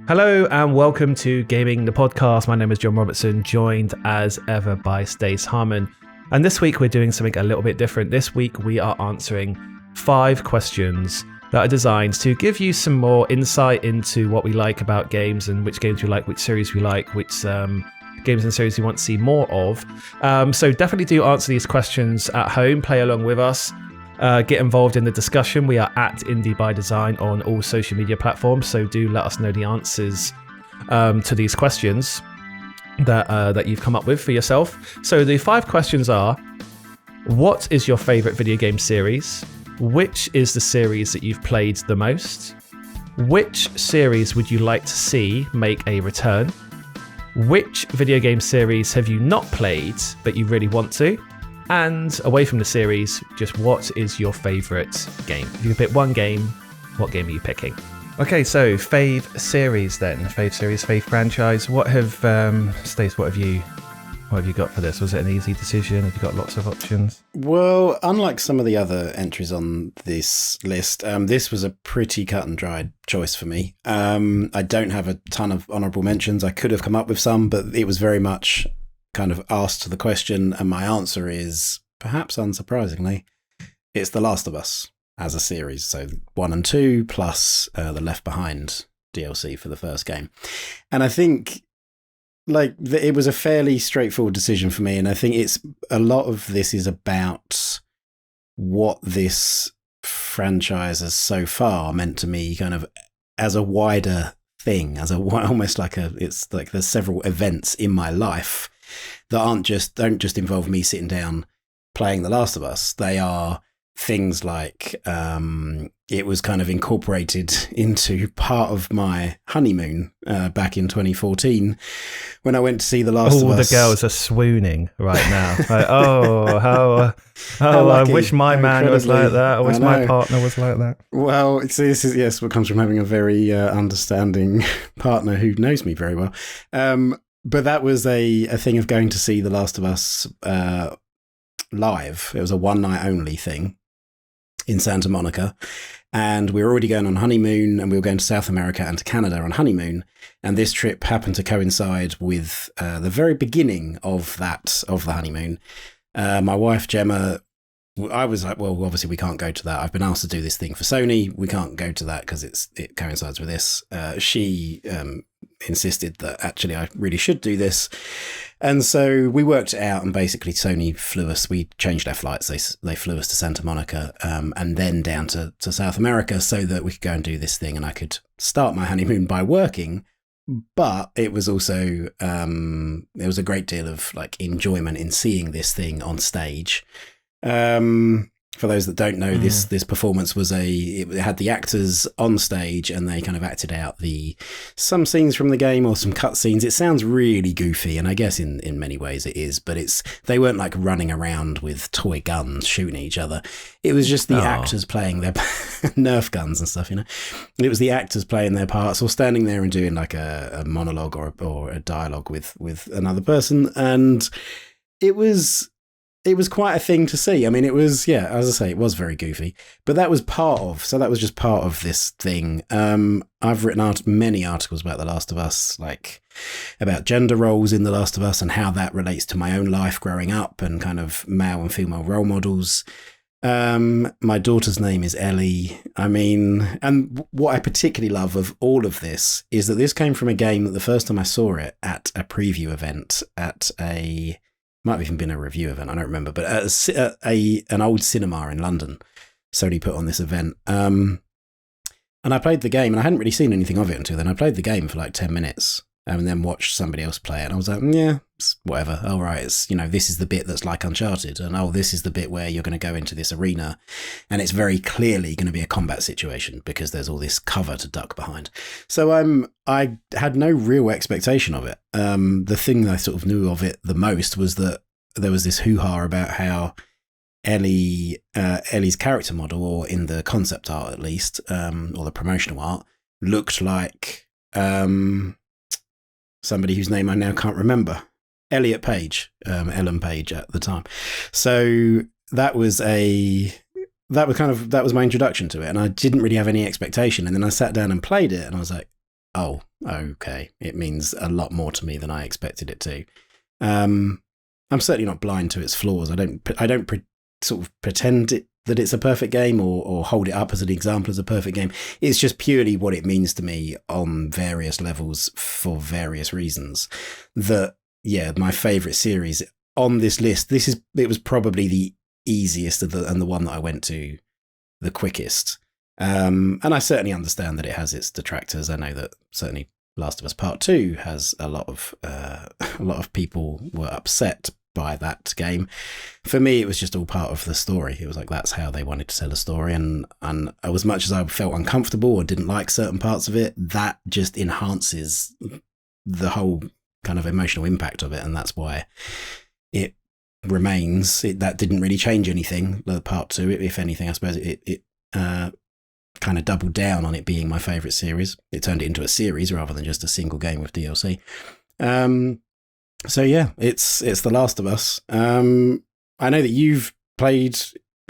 Hello and welcome to Gaming the Podcast. My name is John Robertson, joined as ever by Stace Harmon. And this week we're doing something a little bit different. This week we are answering 5 questions that are designed to give you some more insight into what we like about games and which games we like, which series we like, which games and series we want to see more of. So definitely do answer these questions at home, play along with us. Get involved in the discussion. We are at Indie by Design on all social media platforms, so do let us know the answers to these questions that you've come up with for yourself. So the 5 questions are: what is your favourite video game series? Which is the series that you've played the most? Which series would you like to see make a return? Which video game series have you not played but you really want to? And away from the series, just what is your favourite game? If you could pick one game, what game are you picking? Okay, so fave series then. Fave series, fave franchise. What have Stace? What have you got for this? Was it an easy decision? Have you got lots of options? Well, unlike some of the other entries on this list, this was a pretty cut and dried choice for me. I don't have a ton of honourable mentions. I could have come up with some, but it was very much kind of asked the question, and my answer is, perhaps unsurprisingly, it's The Last of Us as a series. So 1 and 2 plus the Left Behind DLC for the first game. And I think it was a fairly straightforward decision for me, and I think a lot of this is about what this franchise has so far meant to me, kind of as a wider thing, as almost like it's like there's several events in my life that don't just involve me sitting down playing The Last of Us. They are things like it was kind of incorporated into part of my honeymoon back in 2014 when I went to see The Last of Us. All the girls are swooning right now. Like, I wish my man was like that. I wish my partner was like that. Well, this is what comes from having a very understanding partner who knows me very well. But that was a thing of going to see The Last of Us live. It was a one night only thing in Santa Monica. And we were already going on honeymoon, and we were going to South America and to Canada on honeymoon. And this trip happened to coincide with the very beginning of the honeymoon. My wife, Gemma, I was like, well, obviously we can't go to that. I've been asked to do this thing for Sony. We can't go to that because it coincides with this. She insisted that actually I really should do this. And so we worked it out, and basically Sony flew us. We changed our flights. They flew us to Santa Monica and then down to South America so that we could go and do this thing, and I could start my honeymoon by working. But it was also there was a great deal of like enjoyment in seeing this thing on stage. For those that don't know, this performance was it had the actors on stage, and they kind of acted out some scenes from the game or some cut scenes. It sounds really goofy, and I guess in many ways it is, but they weren't like running around with toy guns shooting each other. It was just the actors playing their Nerf guns and stuff, you know. It was the actors playing their parts or standing there and doing like a monologue or a dialogue with another person, and it was quite a thing to see. I mean, it was, yeah, as I say, it was very goofy, but that was just part of this thing. I've written many articles about The Last of Us, like about gender roles in The Last of Us and how that relates to my own life growing up and kind of male and female role models. My daughter's name is Ellie. I mean, and what I particularly love of all of this is that this came from a game that the first time I saw it at a preview event might have even been a review event, I don't remember, but at an old cinema in London, Sony put on this event. And I played the game, and I hadn't really seen anything of it until then. I played the game for like 10 minutes and then watched somebody else play it. And I was like, yeah, it's whatever. All right, it's, this is the bit that's like Uncharted. And this is the bit where you're going to go into this arena. And it's very clearly going to be a combat situation because there's all this cover to duck behind. So I had no real expectation of it. The thing that I sort of knew of it the most was that there was this hoo-ha about how Ellie's character model, or in the concept art at least, or the promotional art, looked like somebody whose name I now can't remember. Elliot Page, Ellen Page at the time. So that was my introduction to it, and I didn't really have any expectation. And then I sat down and played it, and I was like, oh, okay, it means a lot more to me than I expected it to. I'm certainly not blind to its flaws. I don't sort of pretend that it's a perfect game or hold it up as an example as a perfect game. It's just purely what it means to me on various levels for various reasons. That, yeah, my favourite series on this list, it was probably the easiest and the one that I went to the quickest. And I certainly understand that it has its detractors. I know that certainly Last of Us Part 2 has a lot of people were upset by that game. For me, it was just all part of the story. It was like, that's how they wanted to tell a story. And as much as I felt uncomfortable or didn't like certain parts of it, that just enhances the whole kind of emotional impact of it. And that's why it remains. That didn't really change anything, the Part 2. If anything, I suppose it kind of doubled down on it being my favourite series. It turned it into a series rather than just a single game with DLC. So yeah, it's The Last of Us. I know that you've played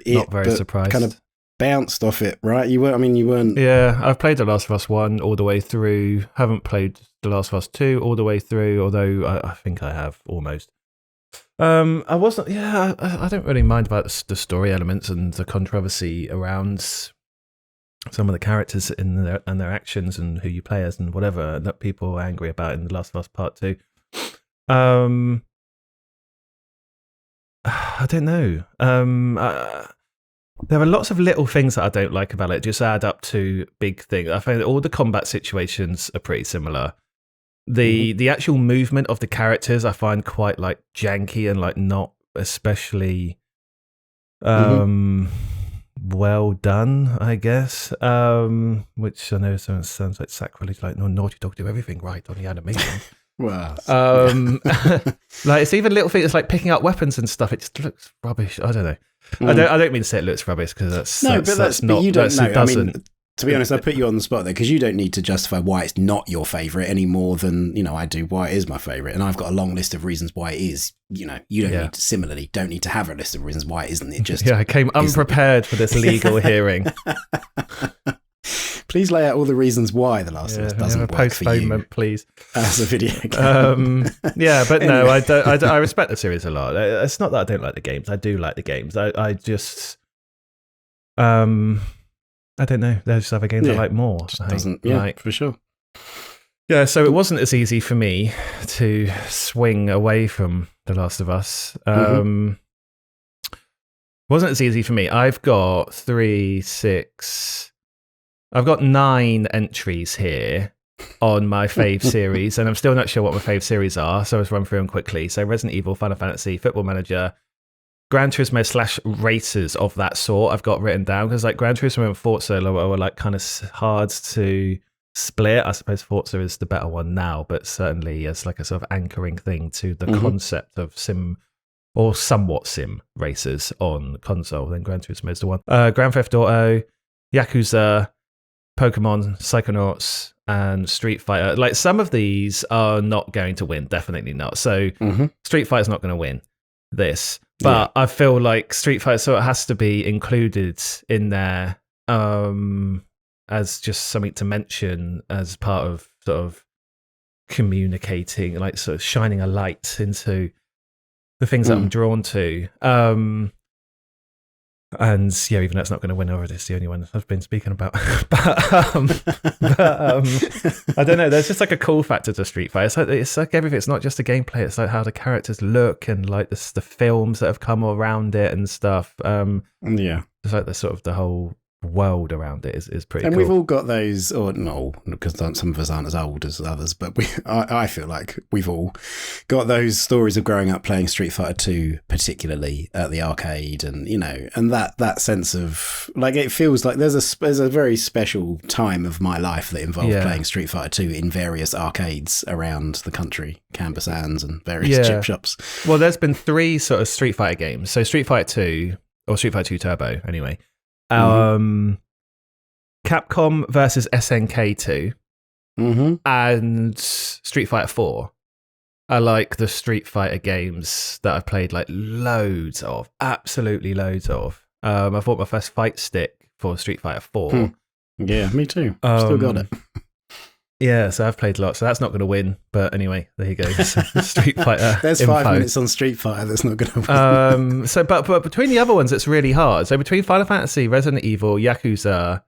it, not very surprised. Kind of bounced off it, right? You weren't. Yeah, I've played The Last of Us 1 all the way through. Haven't played The Last of Us 2 all the way through, although I think I have almost. I wasn't. Yeah, I don't really mind about the story elements and the controversy around some of the characters and their actions and who you play as and whatever that people are angry about in The Last of Us Part 2. I don't know. There are lots of little things that I don't like about it. Just add up to big things. I find that all the combat situations are pretty similar. The actual movement of the characters I find quite like janky and like not especially well done, I guess. Which I know sounds like sacrilege. Like, no, Naughty Dog do everything right on the animation. Well, like it's even little things like picking up weapons and stuff. It just looks rubbish. I don't know. I don't mean to say it looks rubbish because that's not. You don't know. I mean, to be honest, I put you on the spot there because you don't need to justify why it's not your favourite any more than I do why it is my favourite. And I've got a long list of reasons why it is. You don't need to have a list of reasons why it isn't. It just I came unprepared for this legal hearing. Please lay out all the reasons why The Last of Us doesn't work for you, please, as a video game. But no, I respect the series a lot. It's not that I don't like the games. I do like the games. I just, I don't know. There's just other games I like more. For sure. Yeah, so it wasn't as easy for me to swing away from The Last of Us. Wasn't as easy for me. I've got 9 entries here on my fave series, and I'm still not sure what my fave series are, so let's run through them quickly. So Resident Evil, Final Fantasy, Football Manager, Gran Turismo / racers of that sort I've got written down, because like Gran Turismo and Forza were like kind of hard to split. I suppose Forza is the better one now, but certainly as like a sort of anchoring thing to the concept of sim or somewhat sim racers on console, then Gran Turismo is the one. Grand Theft Auto, Yakuza, Pokemon, Psychonauts, and Street Fighter. Like some of these are not going to win, definitely not. So Street Fighter's not going to win this, but I feel like Street Fighter sort of has to be included in there as just something to mention as part of sort of communicating, like sort of shining a light into the things that I'm drawn to. And yeah, even though it's not going to win, or it's the only one I've been speaking about. but I don't know. There's just like a cool factor to Street Fighter. It's like everything. It's not just the gameplay. It's like how the characters look and like the films that have come around it and stuff. It's like the sort of the whole world around it is pretty and cool. We've all got those, or no, because some of us aren't as old as others, but I feel like we've all got those stories of growing up playing Street Fighter 2, particularly at the arcade, and and that sense of like, it feels like there's a very special time of my life that involved playing Street Fighter 2 in various arcades around the country, Canberra Sands and various chip shops. Well, there's been 3 sort of Street Fighter games. So Street Fighter 2, or Street Fighter 2 Turbo anyway. Capcom versus SNK 2 and Street Fighter 4 are like the Street Fighter games that I've played like absolutely loads of. I bought my first fight stick for Street Fighter 4. Yeah, me too. Still got it. Yeah, so I've played a lot, so that's not going to win. But anyway, there you go. Street Fighter. There's info. 5 minutes on Street Fighter that's not going to win. But between the other ones, it's really hard. So between Final Fantasy, Resident Evil, Yakuza,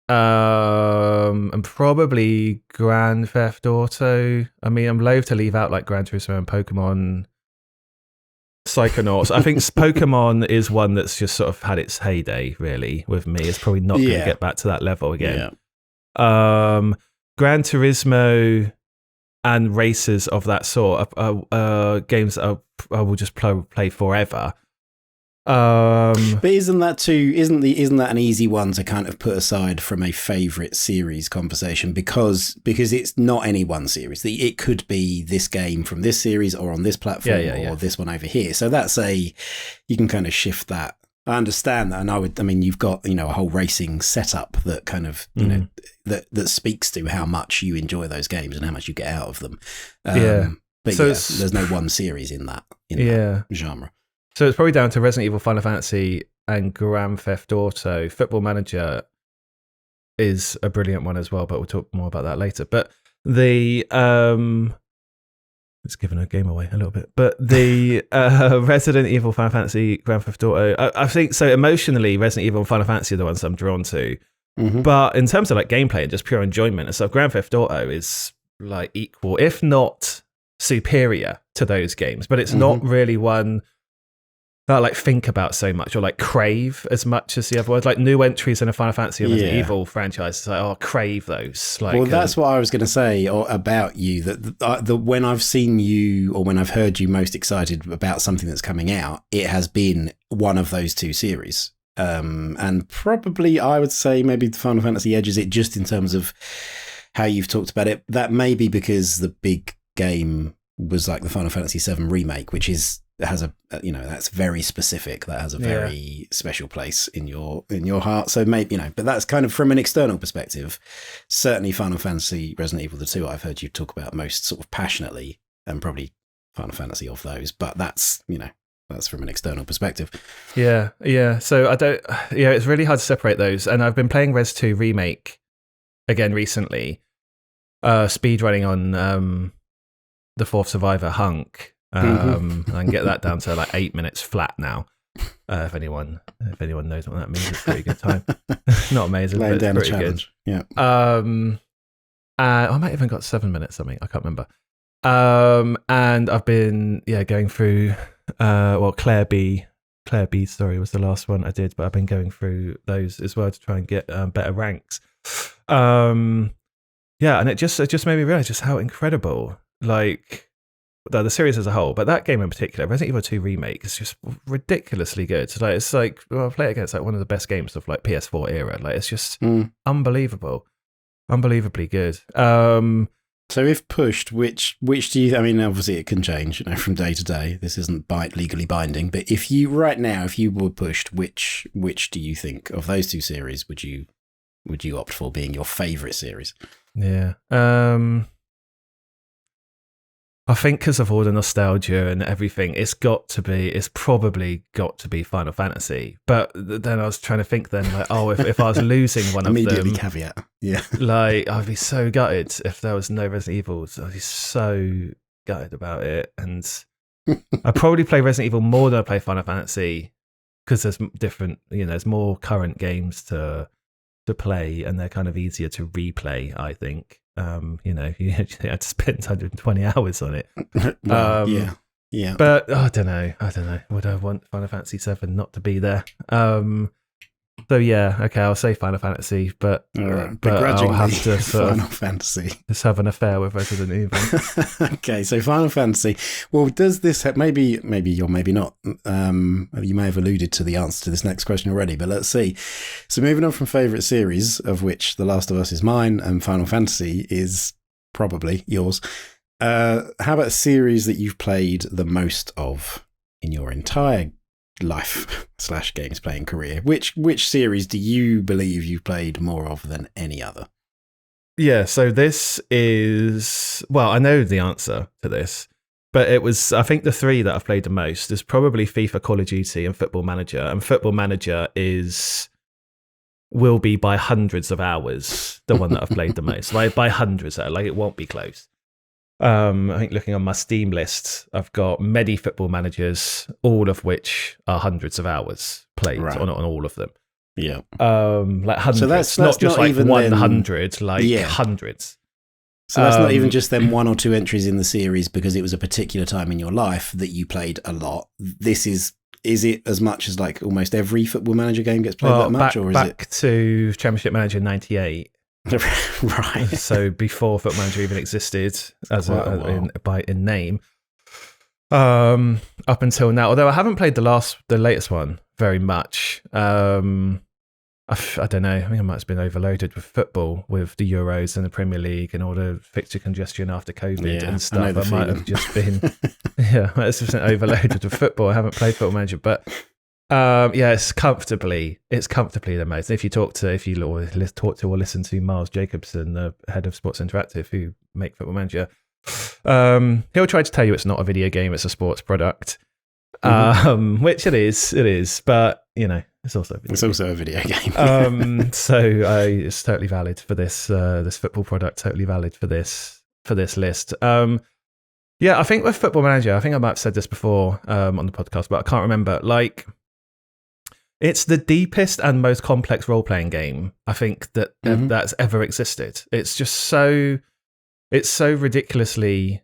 and probably Grand Theft Auto. I mean, I'm loath to leave out like Gran Turismo and Pokemon, Psychonauts. I think Pokemon is one that's just sort of had its heyday, really, with me. It's probably not going to get back to that level again. Yeah. Gran Turismo and races of that sort are games that I will just play forever. But isn't that an easy one to kind of put aside from a favourite series conversation because it's not any one series. It could be this game from this series or on this platform or this one over here. So you can kind of shift that. I understand that, and you've got a whole racing setup that kind of that speaks to how much you enjoy those games and how much you get out of them. But so there's no one series in that genre. So it's probably down to Resident Evil, Final Fantasy, and Grand Theft Auto. Football Manager is a brilliant one as well, but we'll talk more about that later. But the it's giving a game away a little bit. But the Resident Evil, Final Fantasy, Grand Theft Auto, I think so emotionally, Resident Evil and Final Fantasy are the ones I'm drawn to. Mm-hmm. But in terms of like gameplay and just pure enjoyment and stuff, Grand Theft Auto is like equal, if not superior to those games. But it's not really one that I like think about so much or like crave as much as the other ones. Like new entries in a Final Fantasy or Resident Evil franchise, it's like, crave those. Like, well, that's what I was going to say about you, that when I've seen you or when I've heard you most excited about something that's coming out, it has been one of those two series. And probably I would say maybe the Final Fantasy edges it just in terms of how you've talked about it. That may be because the big game was like the Final Fantasy VII remake, which has that's very specific. That has a very special place in your heart. So maybe, but that's kind of from an external perspective. Certainly Final Fantasy, Resident Evil, the two I've heard you talk about most sort of passionately, and probably Final Fantasy of those. But that's from an external perspective. Yeah. So it's really hard to separate those. And I've been playing Res 2 Remake again recently, speedrunning on the Fourth Survivor Hunk. I can get that down to like 8 minutes flat now. If anyone knows what that means, it's a pretty good time. Not amazing, but it's pretty good. Yeah. I might even got 7 minutes something. I can't remember. And I've been going through Claire B's story was the last one I did, but I've been going through those as well to try and get better ranks. And it just made me realize just how incredible the series as a whole, but that game in particular, Resident Evil 2 Remake, is just ridiculously good. I'll play it again. It's like one of the best games of like PS4 era. Like it's just unbelievably good. So if pushed, which do you? I mean, obviously it can change, from day to day. This isn't legally binding, but if you were pushed, which do you think of those two series would you opt for being your favourite series? Yeah. I think because of all the nostalgia and everything, it's probably got to be Final Fantasy. But then I was trying to think then, like, if I was losing one of them... Immediately caveat, yeah. Like, I'd be so gutted if there was no Resident Evil. I'd be so gutted about it. And I'd probably play Resident Evil more than I play Final Fantasy because there's different, there's more current games to play and they're kind of easier to replay, I think. You had to spend 120 hours on it. Well, yeah. But I don't know. Would I want Final Fantasy VII not to be there? So okay, I'll say Final Fantasy, but I'll have to Final Fantasy. Just have an affair with Resident Evil. Okay, so Final Fantasy. Well, does this maybe or maybe not? You may have alluded to the answer to this next question already, but let's see. So moving on from favourite series, of which The Last of Us is mine, and Final Fantasy is probably yours. How about a series that you've played the most of in your entire life / games playing career? Which series do you believe you've played more of than any other? Yeah, so this is, I know the answer to this, but I think the three that I've played the most is probably FIFA, Call of Duty, and Football Manager. And Football Manager is will be by hundreds of hours the one that I've played the most. Like by hundreds, like it won't be close. I think looking on my Steam list, I've got many football managers, all of which are hundreds of hours played on all of them. Yeah. Like hundreds. So that's not just not like even 100, like hundreds. So that's not even just them 1 or 2 entries in the series because it was a particular time in your life that you played a lot. This is it as much as like almost every Football Manager game gets played that much, or is it back to Championship Manager 98? Right. So before Football Manager even existed as in name. Up until now, although I haven't played the latest one very much. I don't know. I think I might have been overloaded with football, with the Euros and the Premier League and all the fixture congestion after COVID and stuff. I might have just been, might have been overloaded with football. I haven't played Football Manager, but it's comfortably the most. If you talk to or listen to Miles Jacobson, the head of Sports Interactive, who make Football Manager, he'll try to tell you it's not a video game; it's a sports product, which it is. But it's also a video game. So it's totally valid for this football product. Totally valid for this list. I think with Football Manager, I think I might have said this before on the podcast, but I can't remember. Like, it's the deepest and most complex role-playing game I think that's ever existed. It's just so ridiculously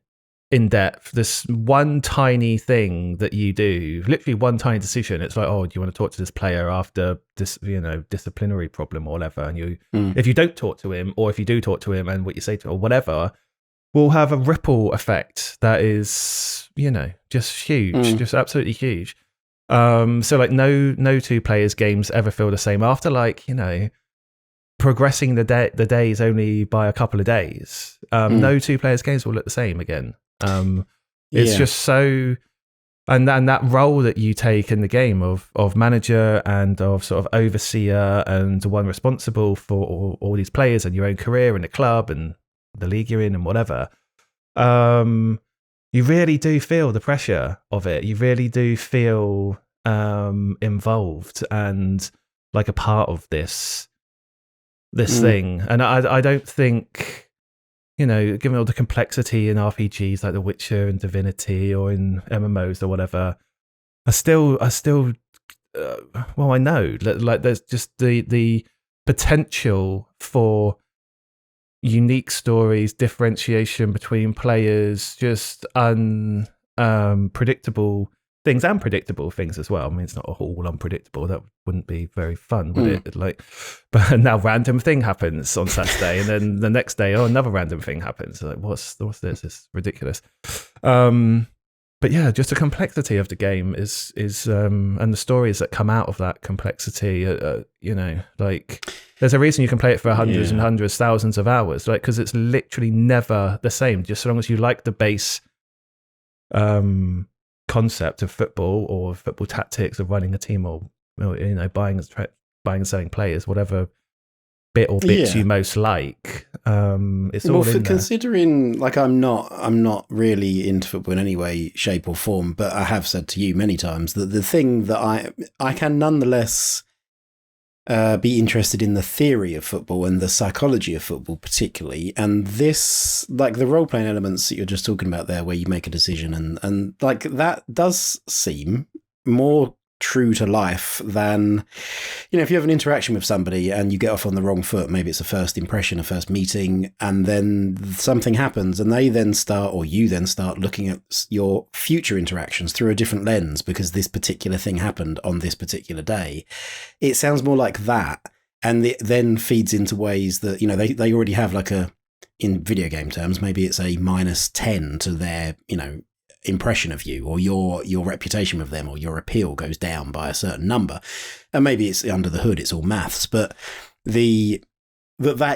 in depth. This one tiny thing that you do, literally one tiny decision. It's like, oh, do you want to talk to this player after this, disciplinary problem or whatever? And if you don't talk to him, or if you do talk to him and what you say to him or whatever, will have a ripple effect that is, just huge, just absolutely huge. So like no two players' games ever feel the same after progressing the days only by a couple of days. No two players' games will look the same again. It's just so, and that role that you take in the game of manager and of sort of overseer and the one responsible for all these players and your own career and the club and the league you're in and whatever, you really do feel the pressure of it. You really do feel involved and like a part of this thing. And I don't think, given all the complexity in RPGs like The Witcher and Divinity or in MMOs or whatever, I know like there's just the potential for unique stories, differentiation between players, just unpredictable things and predictable things as well. I mean, it's not all unpredictable. That wouldn't be very fun, would it? But now random thing happens on Saturday, and then the next day, another random thing happens. Like, what's this? It's ridiculous. But yeah, just the complexity of the game is and the stories that come out of that complexity. There's a reason you can play it for hundreds and hundreds, thousands of hours, because it's literally never the same. Just so long as you like the base concept of football or football tactics of running a team or buying and selling players, whatever bits you most like. It's all in there. Considering I'm not really into football in any way, shape or form, but I have said to you many times that the thing that I can nonetheless be interested in the theory of football and the psychology of football particularly, and this, like the role-playing elements that you're just talking about there where you make a decision and like that does seem more true to life than, if you have an interaction with somebody and you get off on the wrong foot, maybe it's a first impression, a first meeting, and then something happens and you then start looking at your future interactions through a different lens because this particular thing happened on this particular day. It sounds more like that, and it then feeds into ways that, they already have in video game terms, maybe it's a -10 to their, impression of you, or your reputation with them, or your appeal goes down by a certain number, and maybe it's under the hood, it's all maths, but that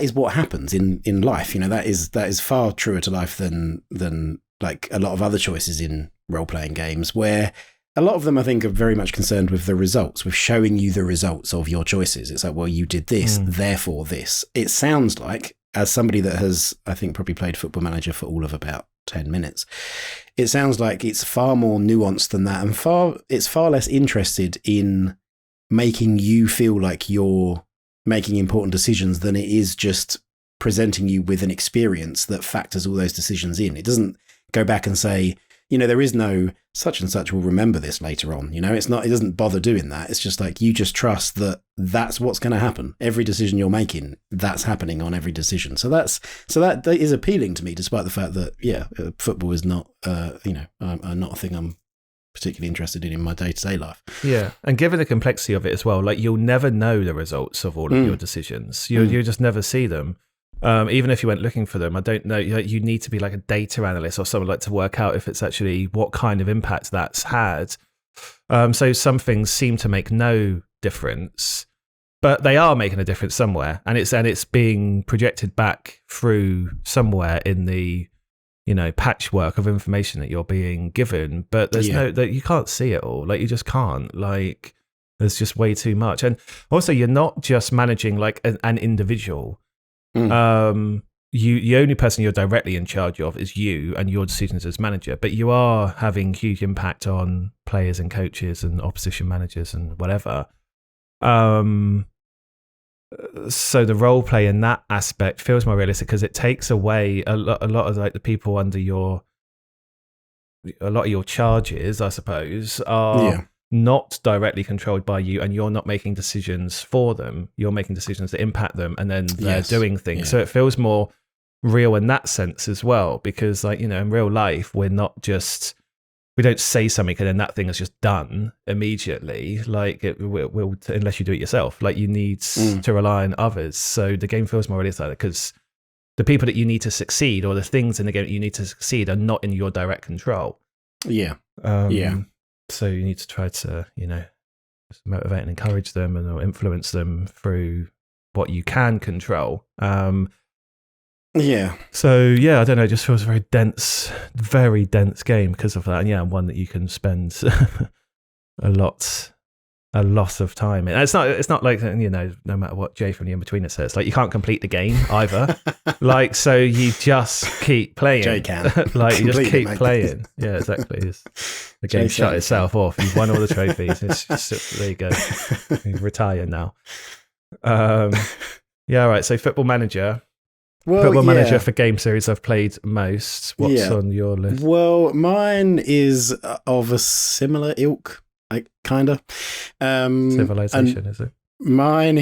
is what happens in life. That is far truer to life than like a lot of other choices in role-playing games, where a lot of them I think are very much concerned with the results, with showing you the results of your choices. It's like, well, you did this, therefore this. It sounds like, as somebody that has, I think, probably played Football Manager for all of about 10 minutes, it sounds like it's far more nuanced than that, and it's far less interested in making you feel like you're making important decisions than it is just presenting you with an experience that factors all those decisions in. It doesn't go back and say, there is no such and such will remember this later on. It doesn't bother doing that. It's just like, you just trust that that's what's going to happen. Every decision you're making, that's happening on every decision. So that is appealing to me, despite the fact that, football is not, not a thing I'm particularly interested in my day-to-day life. Yeah, and given the complexity of it as well, like, you'll never know the results of all of your decisions. You'll just never see them. Even if you went looking for them, I don't know. You need to be like a data analyst or someone like to work out if it's actually what kind of impact that's had. So some things seem to make no difference, but they are making a difference somewhere, and it's being projected back through somewhere in the patchwork of information that you're being given. But there's you can't see it all. Like, you just can't. Like, there's just way too much, and also you're not just managing like an individual. The only person you're directly in charge of is you and your decisions as manager, but you are having huge impact on players and coaches and opposition managers and whatever. So the role play in that aspect feels more realistic because it takes away a lot of like the people under a lot of your charges, I suppose, are not directly controlled by you, and you're not making decisions for them. You're making decisions that impact them, and then they're doing things. Yeah. So it feels more real in that sense as well, because like, in real life, we don't say something and then that thing is just done immediately. Like, it will unless you do it yourself. Like, you need to rely on others. So the game feels more realistic because the people that you need to succeed, or the things in the game that you need to succeed, are not in your direct control. Yeah. So you need to try to, just motivate and encourage them and influence them through what you can control. So I don't know, it just feels a very dense game because of that. And one that you can spend a lot of time in. And it's not like, no matter what Jay from the In-Betweener says, like, you can't complete the game either. Like, so you just keep playing. Jay can. Like, you just keep playing. Yeah, exactly. The game shut itself off. You've won all the trophies. It's just, there you go. You retire now. All right. So Football Manager. Football Manager for game series I've played most. What's on your list? Well, mine is of a similar ilk. Like, kind of. Civilization, is it? Mine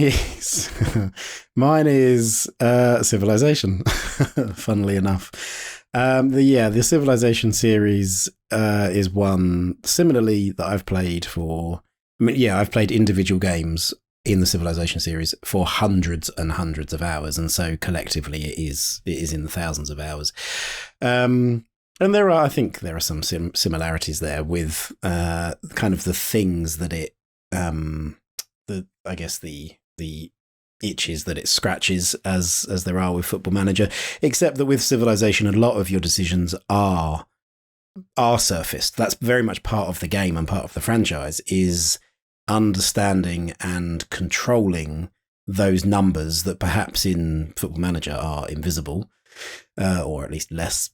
is Civilization, funnily enough. The Civilization series is one similarly that I've played for. I've played individual games in the Civilization series for hundreds and hundreds of hours, and so collectively it is in the thousands of hours. And I think there are some similarities there with kind of the things that it, the itches that it scratches as there are with Football Manager, except that with Civilization, a lot of your decisions are surfaced. That's very much part of the game and part of the franchise, is understanding and controlling those numbers that perhaps in Football Manager are invisible. Or at least less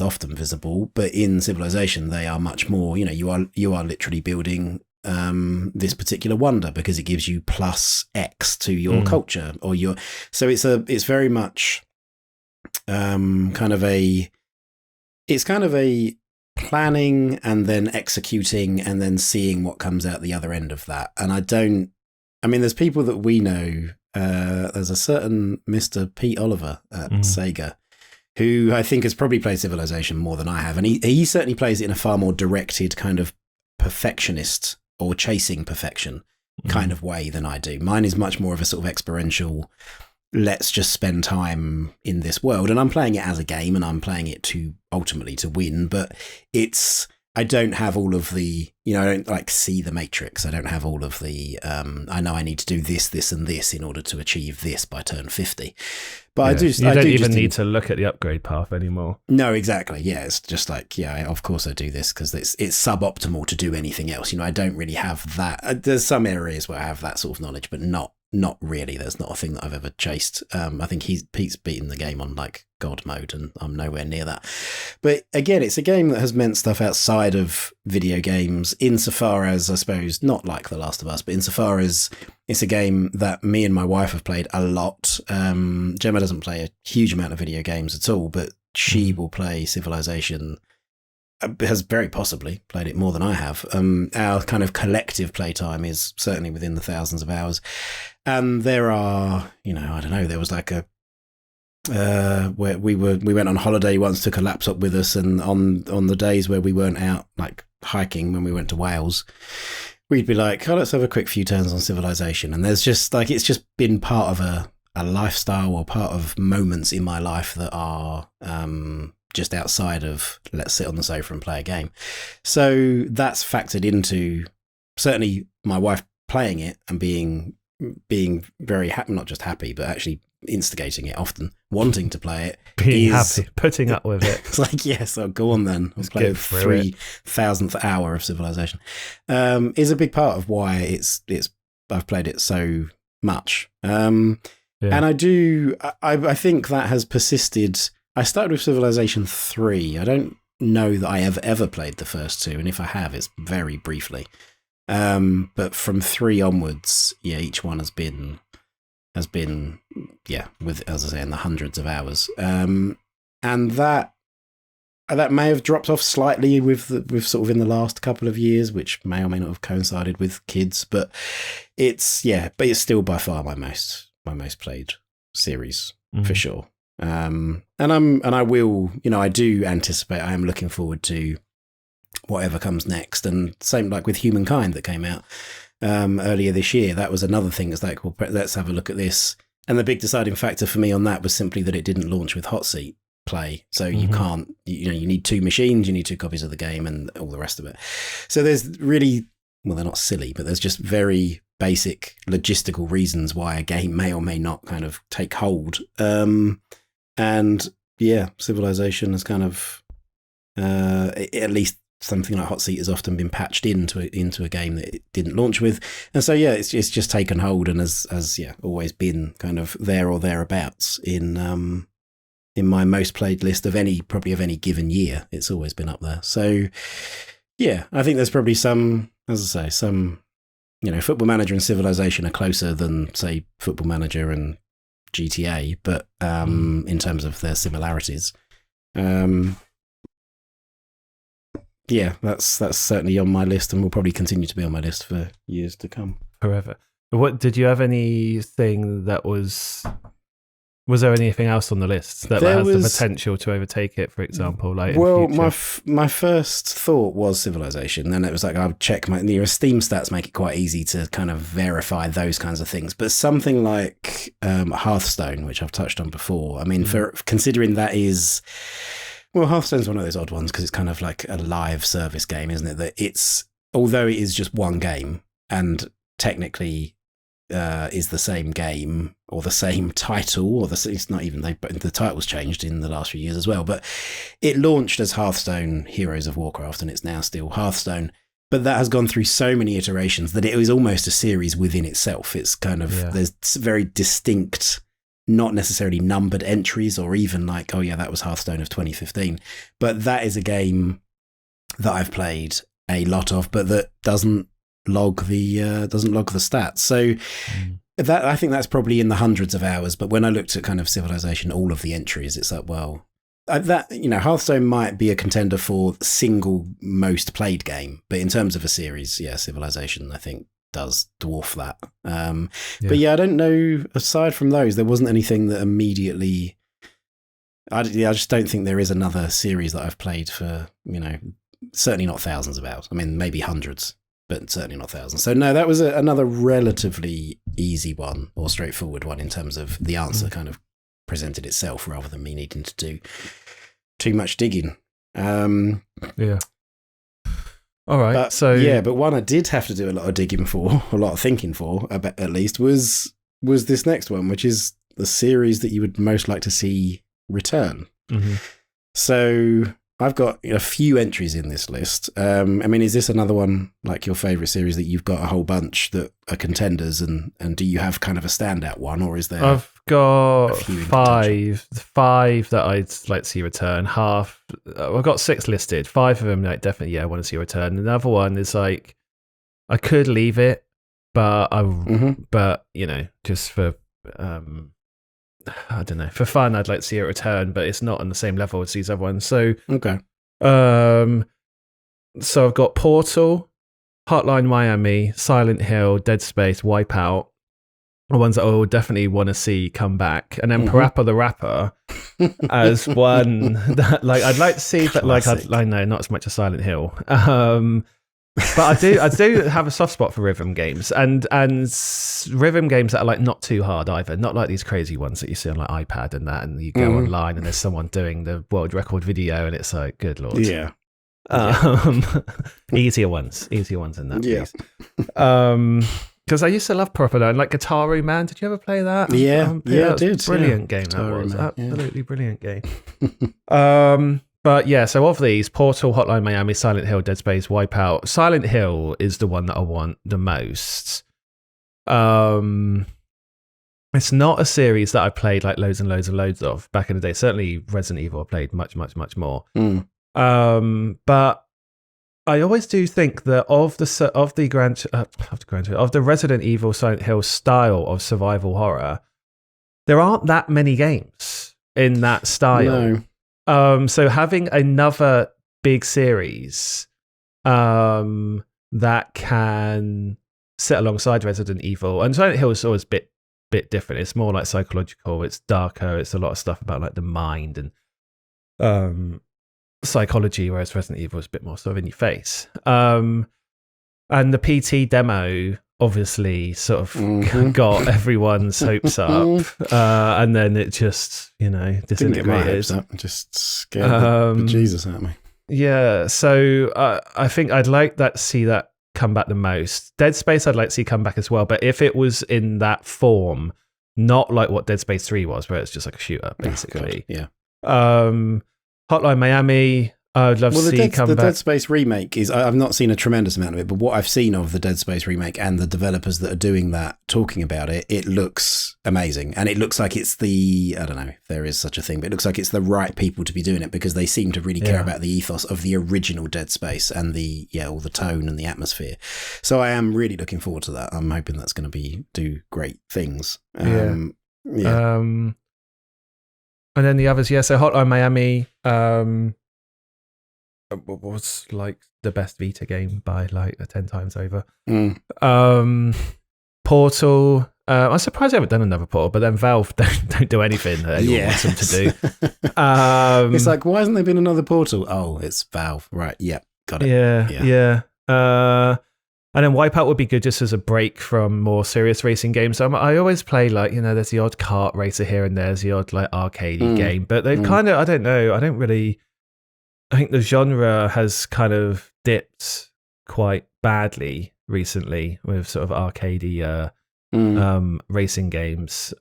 often visible, but in Civilization they are much more. You are literally building this particular wonder because it gives you plus X to your culture or your. So it's very much kind of a planning and then executing and then seeing what comes out the other end of that. And there's people that we know. There's a certain Mr. Pete Oliver at Sega, who I think has probably played Civilization more than I have. And he certainly plays it in a far more directed kind of perfectionist or chasing perfection kind of way than I do. Mine is much more of a sort of experiential, let's just spend time in this world. And I'm playing it as a game and I'm playing it to ultimately to win, but I don't have all of the, I don't like see the matrix. I don't have all of the, I know I need to do this and this in order to achieve this by turn 50. But you don't even need to look at the upgrade path anymore. No, exactly. Yeah, it's just like, of course I do this because it's suboptimal to do anything else. I don't really have that. There's some areas where I have that sort of knowledge, but not not really. That's not a thing that I've ever chased. I think Pete's beaten the game on like God mode, and I'm nowhere near that. But again, it's a game that has meant stuff outside of video games, insofar as, I suppose, not like The Last of Us, but insofar as it's a game that me and my wife have played a lot. Gemma doesn't play a huge amount of video games at all, but she will play Civilization, has very possibly played it more than I have. Our kind of collective playtime is certainly within the thousands of hours. And there are, I don't know, there was like where we went on holiday once, took a laptop with us, and on the days where we weren't out like hiking, when we went to Wales, we'd be like, let's have a quick few turns on Civilization. And there's just like, it's just been part of a lifestyle, or part of moments in my life that are just outside of let's sit on the sofa and play a game. So that's factored into certainly my wife playing it and being very happy, not just happy, but actually instigating it, often wanting to play it, being happy, putting up with it. It's like, yes, I'll go on then. Let's play the 3,000th hour of Civilization. Is a big part of why I've played it so much. And I think that has persisted. I started with Civilization 3. I don't know that I have ever played the first two, and if I have, it's very briefly. But from 3 onwards, each one has been, with, as I say, in the hundreds of hours. And that may have dropped off slightly with sort of in the last couple of years, which may or may not have coincided with kids. But it's still by far my most played series for sure. And I will, I do anticipate, I am looking forward to whatever comes next. And same like with Humankind that came out earlier this year. That was another thing. It's like, well, let's have a look at this. And the big deciding factor for me on that was simply that it didn't launch with hot seat play. So you can't, you need 2 machines, you need 2 copies of the game and all the rest of it. So there's really, well, they're not silly, but there's just very basic logistical reasons why a game may or may not kind of take hold. And Civilization has kind of, at least something like Hot Seat has often been patched into a game that it didn't launch with. And so, it's just taken hold and has always been kind of there or thereabouts in my most played list of any given year. It's always been up there. So, I think there's probably some, as I say, Football Manager and Civilization are closer than, say, Football Manager and GTA, but in terms of their similarities, that's certainly on my list, and will probably continue to be on my list for years to come. Forever. What did you have anything that was there anything else on the list that has the potential to overtake it, for example? Like, well, my first thought was Civilization. Then it was like, I'll check your Steam stats make it quite easy to kind of verify those kinds of things. But something like Hearthstone, which I've touched on before, I mean, for considering that is, well, Hearthstone's one of those odd ones because it's kind of like a live service game, isn't it? That although it is just one game and technically is the same game or the same title, it's not even, the title's changed in the last few years as well, but it launched as Hearthstone Heroes of Warcraft and it's now still Hearthstone, but that has gone through so many iterations that it is almost a series within itself. It's kind of, there's very distinct, not necessarily numbered entries or even like, oh yeah, that was Hearthstone of 2015, but that is a game that I've played a lot of, but that doesn't log the stats. So that, I think that's probably in the hundreds of hours. But when I looked at kind of Civilization, all of the entries, it's like, well, Hearthstone might be a contender for single most played game, but in terms of a series, Civilization I think does dwarf that. But I don't know. Aside from those, there wasn't anything that immediately. I just don't think there is another series that I've played for. Certainly not thousands of hours. I mean, maybe hundreds, but certainly not thousands. So no, that was another relatively easy one or straightforward one in terms of the answer kind of presented itself rather than me needing to do too much digging. All right. But one I did have to do a lot of digging for, a lot of thinking for, at least, was this next one, which is the series that you would most like to see return. So I've got a few entries in this list. I mean, is this another one like your favourite series that you've got a whole bunch that are contenders, and do you have kind of a standout one, or is there? I've got five that I'd like to see return. I've got 6 listed. 5 of them, like, definitely, I want to see return. Another one is like I could leave it, but but just for I don't know, for fun, I'd like to see it return, but it's not on the same level as these other ones. So okay. So I've got Portal, Hotline Miami, Silent Hill, Dead Space, Wipeout, the ones that I will definitely want to see come back, and then Parappa the Rapper as one that, like, I'd like to see, but like I know not as much as Silent Hill. But I do have a soft spot for rhythm games, and rhythm games that are like not too hard either, not like these crazy ones that you see on like iPad and that, and you go online and there's someone doing the world record video, and it's like, good lord, easier ones than that, please. Because I used to love Parappa and like Guitar Man. Did you ever play that? Yeah, I did. Brilliant game that was. Absolutely brilliant game. But yeah, so of these, Portal, Hotline Miami, Silent Hill, Dead Space, Wipeout. Silent Hill is the one that I want the most. It's not a series that I played like loads and loads and loads of back in the day. Certainly Resident Evil I played much, much, much more. But I always do think that of the Resident Evil Silent Hill style of survival horror, there aren't that many games in that style. No. So having another big series that can sit alongside Resident Evil, and Silent Hill is always a bit different. It's more like psychological. It's darker. It's a lot of stuff about like the mind and psychology, whereas Resident Evil is a bit more sort of in your face. And the PT demo obviously sort of got everyone's hopes up, and then it just disintegrated. Didn't get my hopes up. Just scared the Jesus out of me. Yeah, so I think I'd like to see that come back the most. Dead Space I'd like to see come back as well, but if it was in that form, not like what Dead Space 3 was, where it's just like a shooter basically. Hotline Miami, I'd love to see come back. The Dead Space remake is, I've not seen a tremendous amount of it, but what I've seen of the Dead Space remake and the developers that are doing that, talking about it, it looks amazing. And it looks like it's I don't know if there is such a thing, but it looks like it's the right people to be doing it, because they seem to really care about the ethos of the original Dead Space and all the tone and the atmosphere. So I am really looking forward to that. I'm hoping that's going to do great things. And then the others, so Hotline Miami was like the best Vita game by like 10 times over. Portal, I'm surprised they haven't done another Portal, but then Valve don't do anything that anyone wants them to do. It's like, why hasn't there been another Portal? Oh, it's Valve. Right, got it. Yeah. And then Wipeout would be good just as a break from more serious racing games. I always play like, there's the odd kart racer here and there's the odd like arcadey game, but they've kind of, I don't know, I think the genre has kind of dipped quite badly recently with sort of arcadey racing games.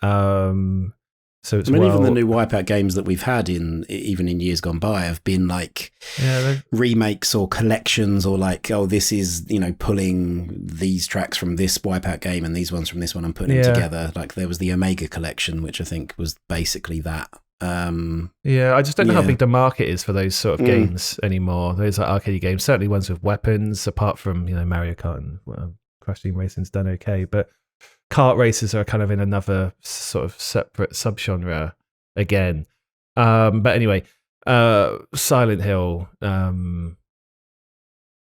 So it's even the new Wipeout games that we've had even in years gone by have been like remakes or collections, or like, this is pulling these tracks from this Wipeout game and these ones from this one and putting them together. Like there was the Omega collection, which I think was basically that. I just don't know how big the market is for those sort of games anymore. Those are arcade games, certainly ones with weapons, apart from Mario Kart and Crash Team Racing's done okay, but kart races are kind of in another sort of separate subgenre again. But anyway, Silent Hill. And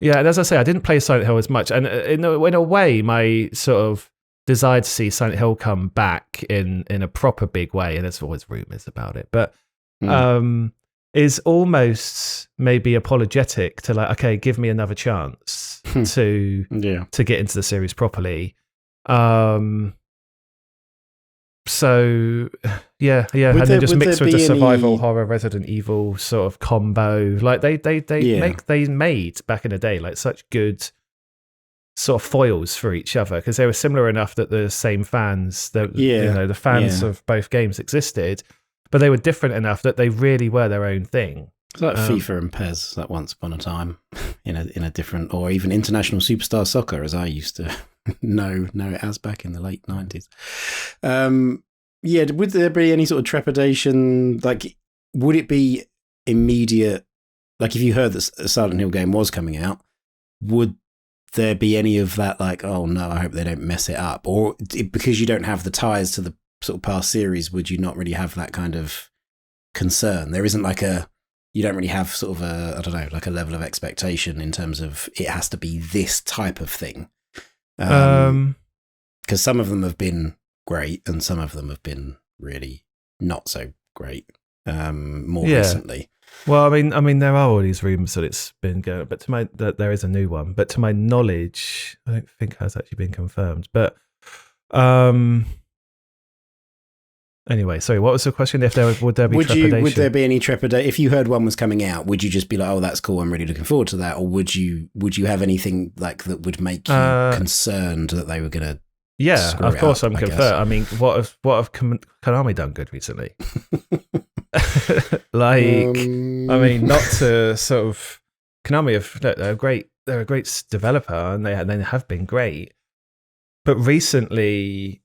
as I say, I didn't play Silent Hill as much, and in a way, my sort of desire to see Silent Hill come back in a proper big way, and there's always rumors about it, but is almost maybe apologetic to like, okay, give me another chance to get into the series properly. And then just mixed with the survival horror Resident Evil sort of combo, like they made back in the day like such good sort of foils for each other, because they were similar enough that the same fans, the fans of both games existed, but they were different enough that they really were their own thing. It's like FIFA and PES, like once upon a time, in a different, or even International Superstar Soccer, as I used to know it as back in the late 90s. Yeah, would there be any sort of trepidation? Like, would it be immediate? Like, if you heard that a Silent Hill game was coming out, would there be any of that, like, oh no, I hope they don't mess it up? Or because you don't have the ties to the sort of past series, would you not really have that kind of concern? There isn't like you don't really have sort of I don't know, like a level of expectation in terms of it has to be this type of thing. Because some of them have been great and some of them have been really not so great more recently. Well, I mean, there are all these rumours that it's been going, but that there is a new one. But to my knowledge, I don't think it has actually been confirmed. But anyway, sorry, what was the question? Would there be trepidation? Would there be any trepidation if you heard one was coming out? Would you just be like, "Oh, that's cool. I'm really looking forward to that," or would you have anything like that would make you concerned that they were going to? Yeah, of course, I'm concerned. I mean, what have Konami done good recently? Like, I mean, not to sort of Konami they're a great developer and they have been great, but recently,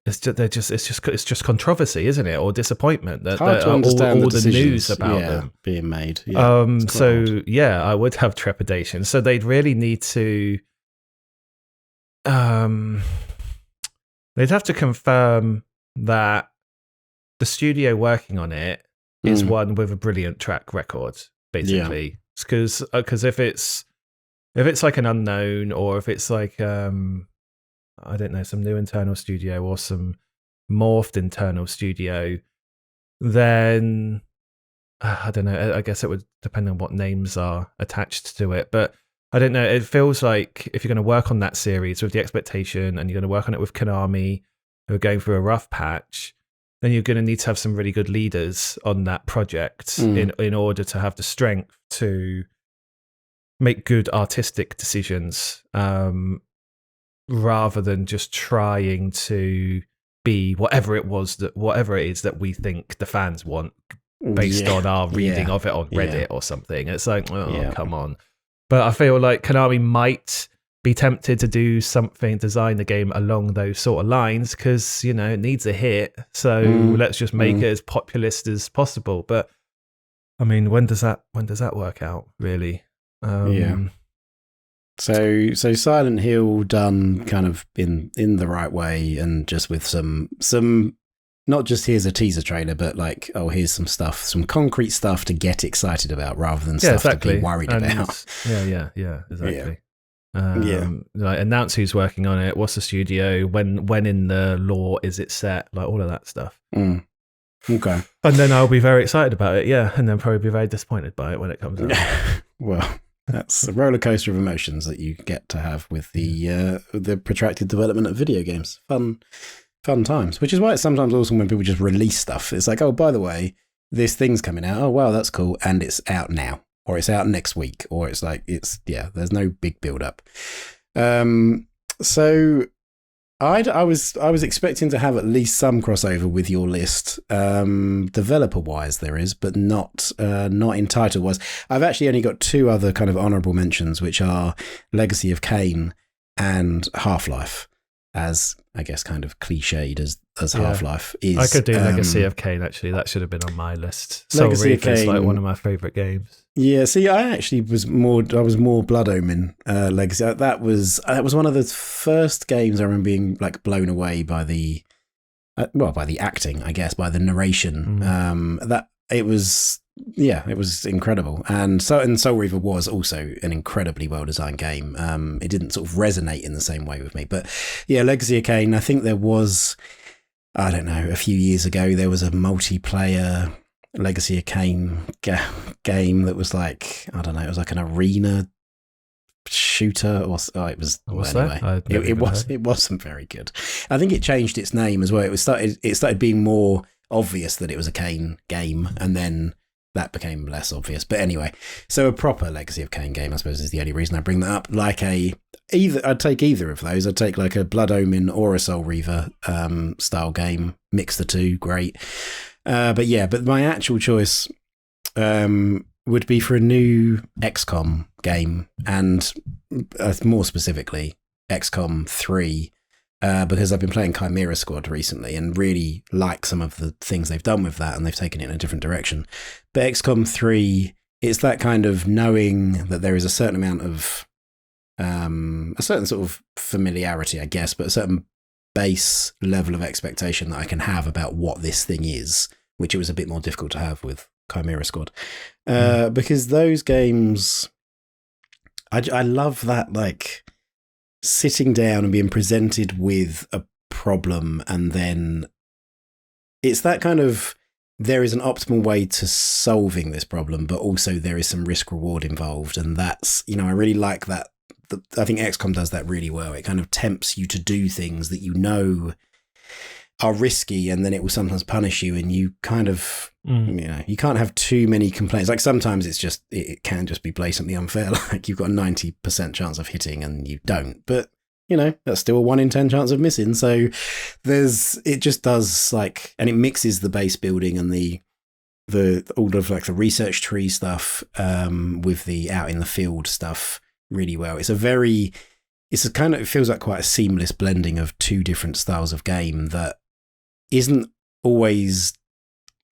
it's just controversy, isn't it, or disappointment that hard to understand all the news about them being made. So yeah, I would have trepidation. So they'd really need to. They'd have to confirm that the studio working on it is one with a brilliant track record, basically. Because if it's like an unknown, or if it's like I don't know, some new internal studio or some morphed internal studio, then I don't know. I guess it would depend on what names are attached to it, but. I don't know. It feels like if you're going to work on that series with the expectation and you're going to work on it with Konami, who are going through a rough patch, then you're going to need to have some really good leaders on that project in order to have the strength to make good artistic decisions, rather than just trying to be whatever it is that we think the fans want based on our reading of it on Reddit or something. It's like, come on. But I feel like Konami might be tempted to do something, design the game along those sort of lines, because, it needs a hit. So let's just make it as populist as possible. But I mean, when does that work out, really? So Silent Hill done kind of in the right way, and just with some not just here's a teaser trailer, but like, oh, here's some stuff, some concrete stuff to get excited about rather than stuff to be worried about. Yeah, exactly. Like, announce who's working on it, what's the studio, when in the lore is it set, like all of that stuff. Okay. And then I'll be very excited about it, and then probably be very disappointed by it when it comes out. Well, that's a roller coaster of emotions that you get to have with the protracted development of video games. Fun times, which is why it's sometimes awesome when people just release stuff. It's like, oh, by the way, this thing's coming out. Oh, wow, that's cool. And it's out now, or it's out next week, or it's like, there's no big build up. So I was expecting to have at least some crossover with your list, developer wise there is, but not in title wise. I've actually only got two other kind of honorable mentions, which are Legacy of Kain and Half-Life. As I guess kind of cliched as Half-Life is. I could do Legacy of Kain, actually. That should have been on my list. Legacy of Kain is like one of my favourite games. Yeah, see, I actually was more Blood Omen Legacy. That was one of the first games I remember being like blown away by the acting, I guess, by the narration. That it was incredible. And Soul Reaver was also an incredibly well-designed game. It didn't sort of resonate in the same way with me. But yeah, Legacy of Kain, I think there was, I don't know, a few years ago, there was a multiplayer Legacy of Kain game that was like, I don't know, it was like an arena shooter or it was anyway. It wasn't very good. I think it changed its name as well. It started being more obvious that it was a Kain game, and then that became less obvious. But anyway, so a proper Legacy of Kain game, I suppose, is the only reason I bring that up. Like I'd take either of those. I'd take like a Blood Omen or a Soul Reaver style game, mix the two, great. But my actual choice would be for a new XCOM game, and more specifically, XCOM 3, because I've been playing Chimera Squad recently and really like some of the things they've done with that, and they've taken it in a different direction. But XCOM 3, it's that kind of knowing that there is a certain amount of, a certain sort of familiarity, I guess, but a certain base level of expectation that I can have about what this thing is, which it was a bit more difficult to have with Chimera Squad. Because those games, I love that, like, sitting down and being presented with a problem, and then it's that kind of, there is an optimal way to solving this problem, but also there is some risk reward involved, and that's, I really like that. I think XCOM does that really well. It kind of tempts you to do things that are risky, and then it will sometimes punish you, and you kind of, you can't have too many complaints. Like sometimes it can just be blatantly unfair. Like you've got a 90% chance of hitting and you don't, but that's still a 1 in 10 chance of missing. So it just does like, and it mixes the base building and the all of like the research tree stuff, with the out in the field stuff really well. It feels like quite a seamless blending of two different styles of game that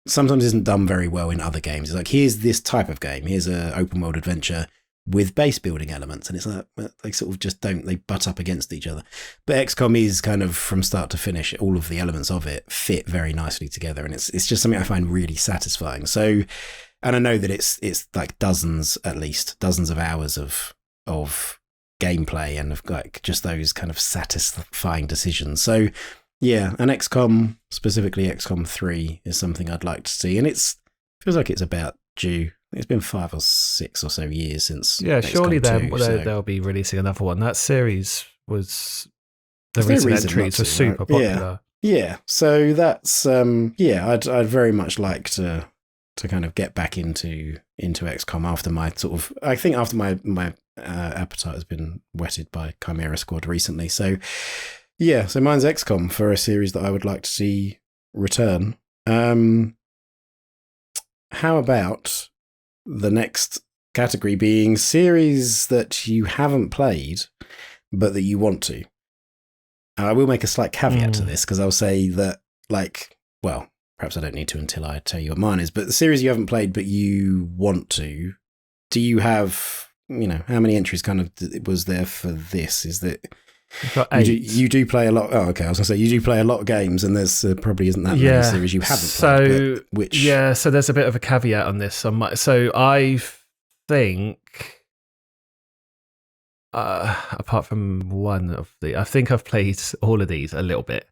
sometimes isn't done very well in other games. It's like, here's this type of game, here's an open world adventure with base building elements, and it's like they sort of just they butt up against each other. But XCOM is kind of from start to finish, all of the elements of it fit very nicely together, and it's just something I find really satisfying. So, and I know that it's like dozens of hours of gameplay and of like just those kind of satisfying decisions. So yeah, and XCOM, specifically XCOM 3, is something I'd like to see, and feels like it's about due. It's been 5 or 6 or so years since. Yeah, surely they'll be releasing another one. That series was, the recent entries were super popular. Yeah. So that's I'd very much like to kind of get back into XCOM after my appetite has been whetted by Chimera Squad recently. So yeah, so mine's XCOM for a series that I would like to see return. How about the next category being series that you haven't played, but that you want to? I will make a slight caveat to this, because I'll say that, perhaps I don't need to until I tell you what mine is, but the series you haven't played, but you want to, do you have, how many entries kind of was there for this? Is that... Got 8. You do play a lot. Oh, okay. I was going to say, you do play a lot of games, and there's probably isn't that many series you haven't played. So there's a bit of a caveat on this. So I think, apart from one of I think I've played all of these a little bit.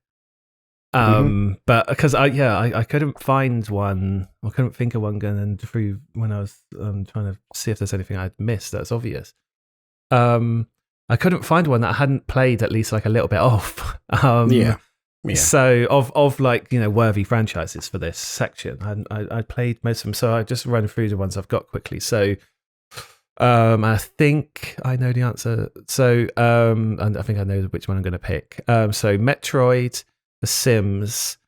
But because I couldn't find one, I couldn't think of one going through when I was trying to see if there's anything I'd missed that's obvious. I couldn't find one that I hadn't played at least like a little bit of. So of like, worthy franchises for this section, I played most of them. So I just run through the ones I've got quickly. So I think I know the answer. So and I think I know which one I'm going to pick. So Metroid, The Sims.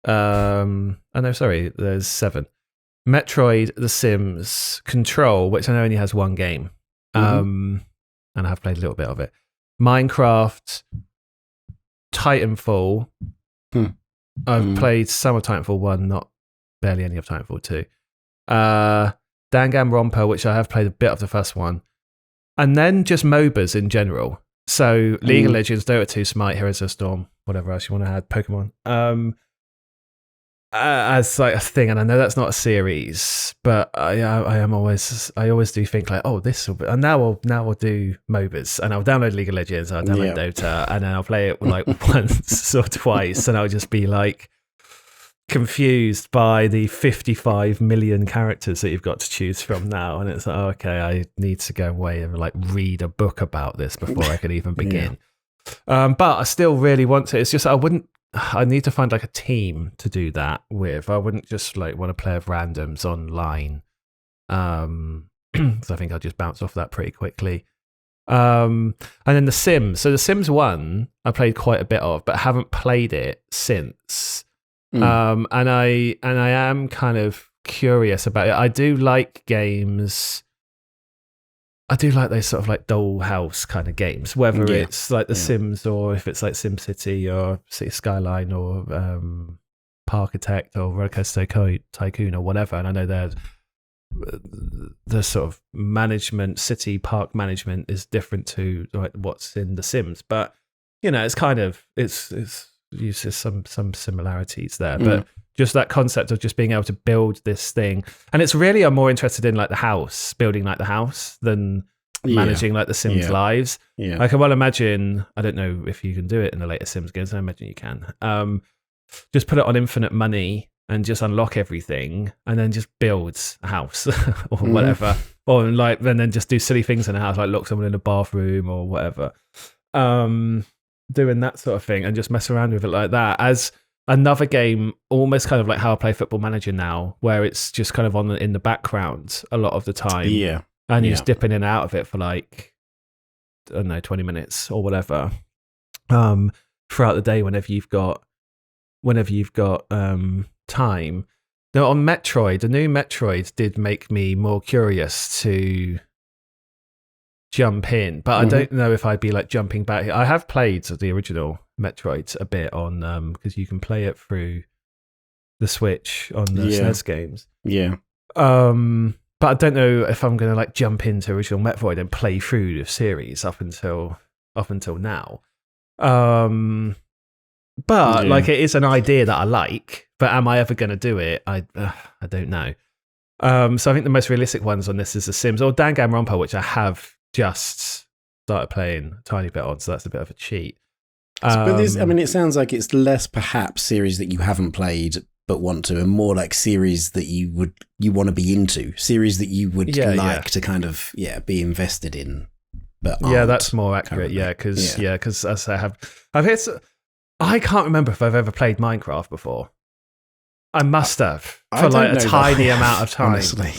There's 7. Metroid, The Sims, Control, which I know only has one game. And I have played a little bit of it. Minecraft, Titanfall. I've played some of Titanfall 1, not barely any of Titanfall 2. Danganronpa, which I have played a bit of the first one. And then just MOBAs in general. So League of Legends, Dota 2, Smite, Heroes of the Storm, whatever else you want to add, Pokemon. As like a thing, and I know that's not a series, but I always do think like, oh, this will be, and now I'll do MOBAs, and I'll download League of Legends, I'll download Dota, and then I'll play it like once or twice, and I'll just be like confused by the 55 million characters that you've got to choose from now, and it's like, oh, okay, I need to go away and like read a book about this before I could even begin. But I still really want to. It's just I need to find like a team to do that with. I wouldn't just like want to play with randoms online. So I think I'll just bounce off that pretty quickly. And then The Sims. So The Sims 1 I played quite a bit of, but haven't played it since. And I am kind of curious about it. I do like games. I do like those sort of like dollhouse kind of games, whether it's like The Sims or if it's like SimCity or City Skyline or Parkitect or Rollercoaster Tycoon or whatever. And I know the sort of management, city park management is different to like what's in The Sims, but it's kind of it's uses some similarities there, but just that concept of just being able to build this thing, and it's really I'm more interested in like building like the house than managing like the Sims lives. I can well imagine, I don't know if you can do it in the later Sims games, I imagine you can, just put it on infinite money and just unlock everything and then just build a house or whatever, or like and then just do silly things in a house, like lock someone in a bathroom or whatever, doing that sort of thing and just mess around with it like that as another game, almost kind of like how I play Football Manager now, where it's just kind of in the background a lot of the time. And you're just dipping in and out of it for like, I don't know, 20 minutes or whatever, throughout the day whenever you've got time. Now on Metroid, the new Metroid did make me more curious to jump in, but I don't know if I'd be like jumping back. I have played the original Metroid a bit on because you can play it through the Switch on the SNES games. But I don't know if I'm going to like jump into original Metroid and play through the series up until now. But like it is an idea that I like, but am I ever going to do it? I don't know. So I think the most realistic ones on this is The Sims or Danganronpa, which I have just started playing a tiny bit on, so that's a bit of a cheat. But this, I mean, it sounds like it's less perhaps series that you haven't played but want to, and more like series that you want to be into, series that you would like to kind of be invested in. But that's more accurate. Because as I have hit, I can't remember if I've ever played Minecraft before. I must have for like a tiny amount of time. Honestly,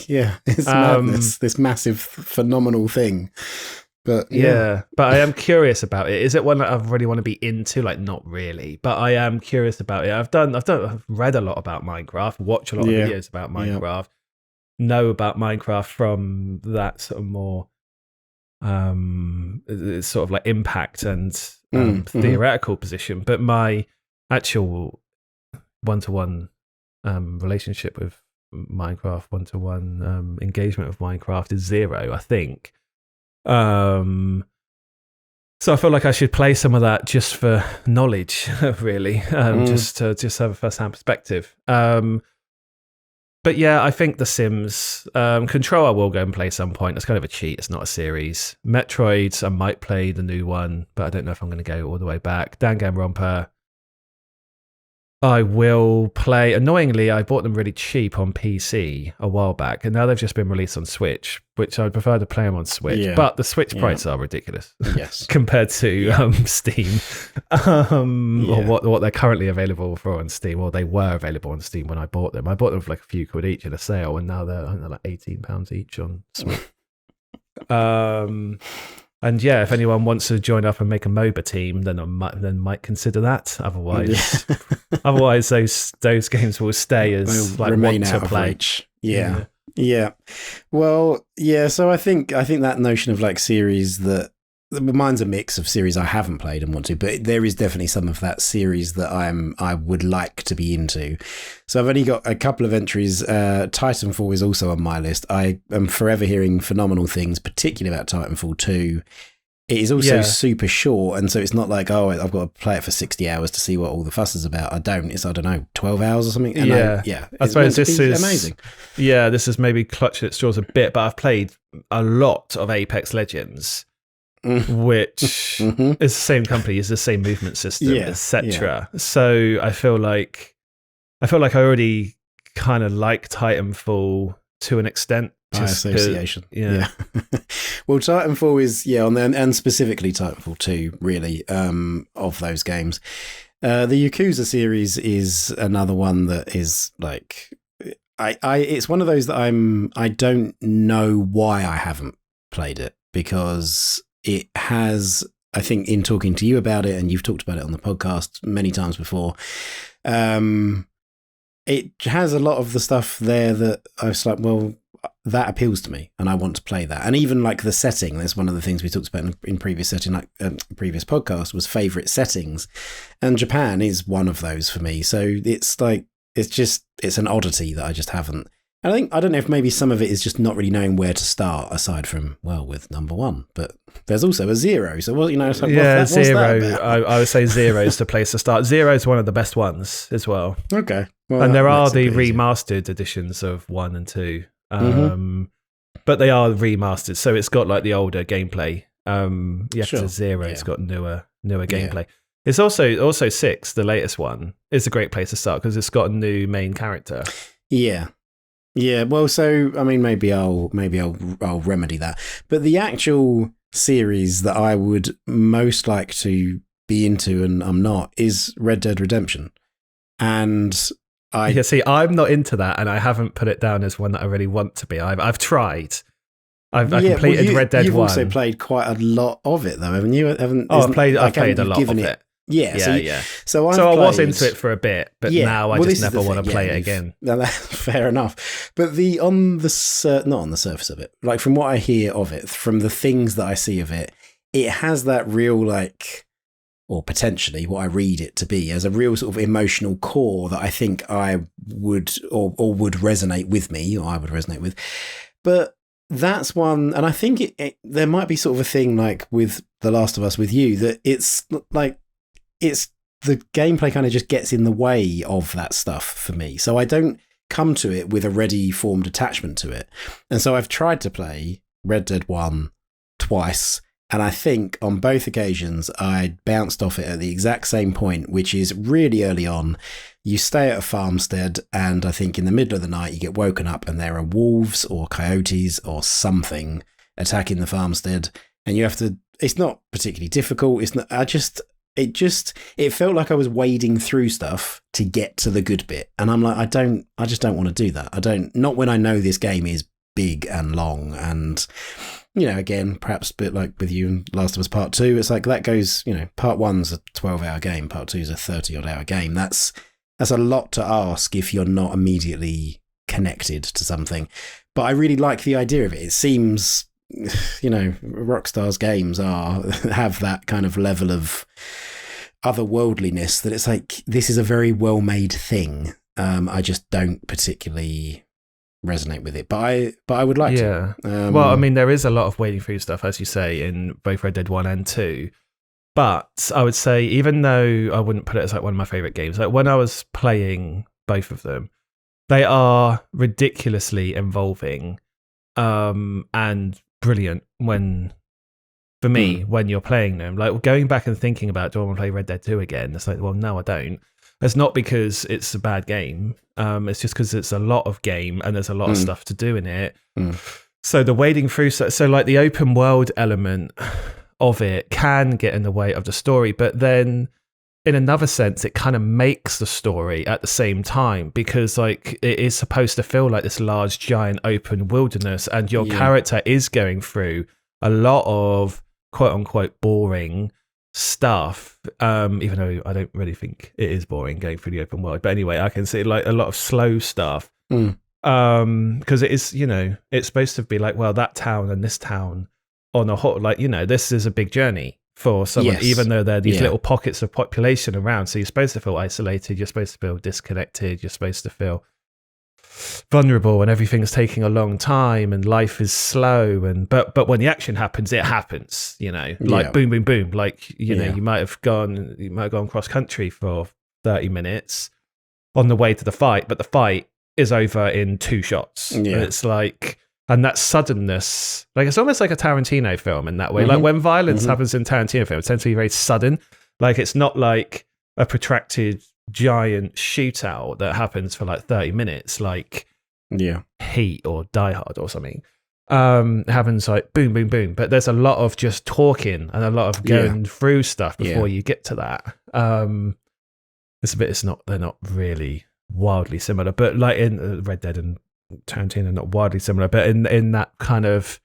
it's madness, this massive, phenomenal thing. But but I am curious about it. Is it one that I really want to be into? Like, not really, but I am curious about it. I've read a lot about Minecraft, watched a lot of videos about Minecraft, know about Minecraft from that sort of more sort of like impact and theoretical position. But my actual one-to-one relationship with Minecraft, one-to-one engagement with Minecraft is 0, I think. So I feel like I should play some of that just for knowledge, really, just to have a first-hand perspective. But yeah, I think The Sims Control I will go and play some point. It's kind of a cheat. It's not a series. Metroid, I might play the new one, but I don't know if I'm going to go all the way back. Danganronpa, I will play. Annoyingly, I bought them really cheap on PC a while back, and now they've just been released on Switch, which I'd prefer to play them on Switch. But the Switch prices are ridiculous, compared to Steam, or what they're currently available for on Steam. Or they were available on Steam when I bought them. I bought them for like a few quid each in a sale, and now I think they're like £18 each on Switch. And yeah, if anyone wants to join up and make a MOBA team, then might consider that. Otherwise, those games will stay as like remain want out to play. Of reach. Yeah. Well, yeah. So I think that notion of like series that mine's a mix of series I haven't played and want to, but there is definitely some of that series that I would like to be into. So I've only got a couple of entries. Titanfall is also on my list. I am forever hearing phenomenal things, particularly about Titanfall 2. It is also super short, and so it's not like, I've got to play it for 60 hours to see what all the fuss is about. It's, I don't know, 12 hours or something. And I suppose this is amazing. Yeah, this is maybe clutching at straws a bit, but I've played a lot of Apex Legends, which is the same company, is the same movement system, etc. So I feel like I already kind of like Titanfall to an extent. By association. Well, Titanfall is, and specifically Titanfall 2, really, of those games. The Yakuza series is another one that is like, it's one of those that I don't know why I haven't played it, because it has, I think in talking to you about it, and you've talked about it on the podcast many times before, it has a lot of the stuff there that I was like, well, that appeals to me and I want to play that. And even like the setting, that's one of the things we talked about in previous previous podcast was favorite settings. And Japan is one of those for me. So it's like, it's an oddity that I just haven't. And I don't know if maybe some of it is just not really knowing where to start aside from, well, with number one, but there's also a 0. So, well, it's like, yeah, what's 0. that about? I would say 0 is the place to start. 0 is one of the best ones as well. Okay. Well, and there are the easier. remastered editions of 1 and 2. But they are remastered. So it's got like the older gameplay. Yakuza Zero, it's got newer gameplay. It's also 6, the latest one, is a great place to start because it's got a new main character. Yeah. Yeah, well, so I mean, maybe I'll remedy that. But the actual series that I would most like to be into, and I'm not, is Red Dead Redemption. And I'm not into that, and I haven't put it down as one that I really want to be. I've tried. I've completed Red Dead 1. You've also played quite a lot of it, though, haven't you? I've played a lot of it. Yeah. So I was into it for a bit, but now I just never want to play it again. Fair enough. But not on the surface of it, like from what I hear of it, from the things that I see of it, it has that real like, or potentially what I read it to be as a real sort of emotional core that I think I would or would resonate with me, or I would resonate with. But that's one, and I think there might be sort of a thing like with The Last of Us with you, that it's like, it's the gameplay kind of just gets in the way of that stuff for me. So I don't come to it with a ready formed attachment to it. And so I've tried to play Red Dead 1 twice. And I think on both occasions, I bounced off it at the exact same point, which is really early on. You stay at a farmstead, and I think in the middle of the night, you get woken up and there are wolves or coyotes or something attacking the farmstead. And you have to, it's not particularly difficult. It's not, it felt like I was wading through stuff to get to the good bit. And I'm like, I just don't want to do that. Not when I know this game is big and long. And, again, perhaps a bit like with you and Last of Us Part 2, it's like that goes, part 1's a 12-hour game, part 2's a 30-odd-hour game. That's a lot to ask if you're not immediately connected to something. But I really like the idea of it. It seems, Rockstar's games have that kind of level of otherworldliness that it's like, this is a very well-made thing. I just don't particularly resonate with it, but I would like to. Well, I mean, there is a lot of wading through stuff, as you say, in both Red Dead 1 and 2. But I would say, even though I wouldn't put it as like one of my favorite games, like when I was playing both of them, they are ridiculously involving and brilliant when you're playing them. Like going back and thinking about, do I want to play Red Dead 2 again? It's like, well, no, I don't. It's not because it's a bad game. It's just because it's a lot of game and there's a lot of stuff to do in it. So the wading through, so like the open world element of it can get in the way of the story, but then in another sense, it kind of makes the story at the same time, because like it is supposed to feel like this large, giant open wilderness, and your character is going through a lot of quote unquote boring stuff, even though I don't really think it is boring going through the open world. But anyway, I can see like a lot of slow stuff, because it is, it's supposed to be like, well, that town and this town on a whole, like, this is a big journey for someone, even though there are these little pockets of population around. So you're supposed to feel isolated, you're supposed to feel disconnected, you're supposed to feel vulnerable, and everything's taking a long time and life is slow, and but when the action happens, it happens, like boom boom boom, like you might have gone cross country for 30 minutes on the way to the fight, but the fight is over in 2 shots. And it's like, and that suddenness, like it's almost like a Tarantino film in that way. Like when violence happens in Tarantino films, it tends to be very sudden. Like it's not like a protracted giant shootout that happens for like 30 minutes, like Heat or Die Hard or something. It happens like boom, boom, boom. But there's a lot of just talking and a lot of going through stuff before you get to that. They're not really wildly similar, but like in Red Dead and Tarantino, not wildly similar, but in that kind of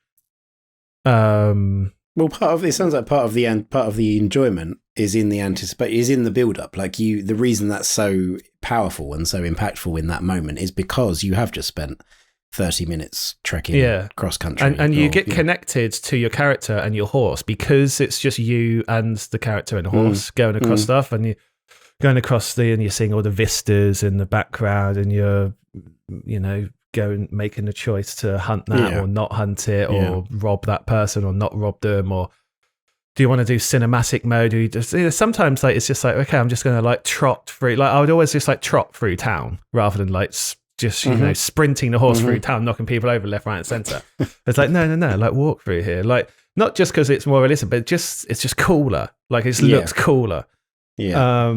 Well, it sounds like part of the enjoyment is in the is in the build up. Like the reason that's so powerful and so impactful in that moment is because you have just spent 30 minutes trekking cross country, and you get connected to your character and your horse because it's just you and the character and horse going across stuff, and you going across and you're seeing all the vistas in the background, and you're making a choice to hunt that or not hunt it, or rob that person or not rob them, or do you want to do cinematic mode? Or you just, sometimes like it's just like, okay, I'm just going to like trot through. Like I would always just like trot through town rather than like just sprinting the horse through town, knocking people over left, right, and center. It's like no, like walk through here. Like not just because it's more realistic, but it's just cooler. Like it just looks cooler. Yeah.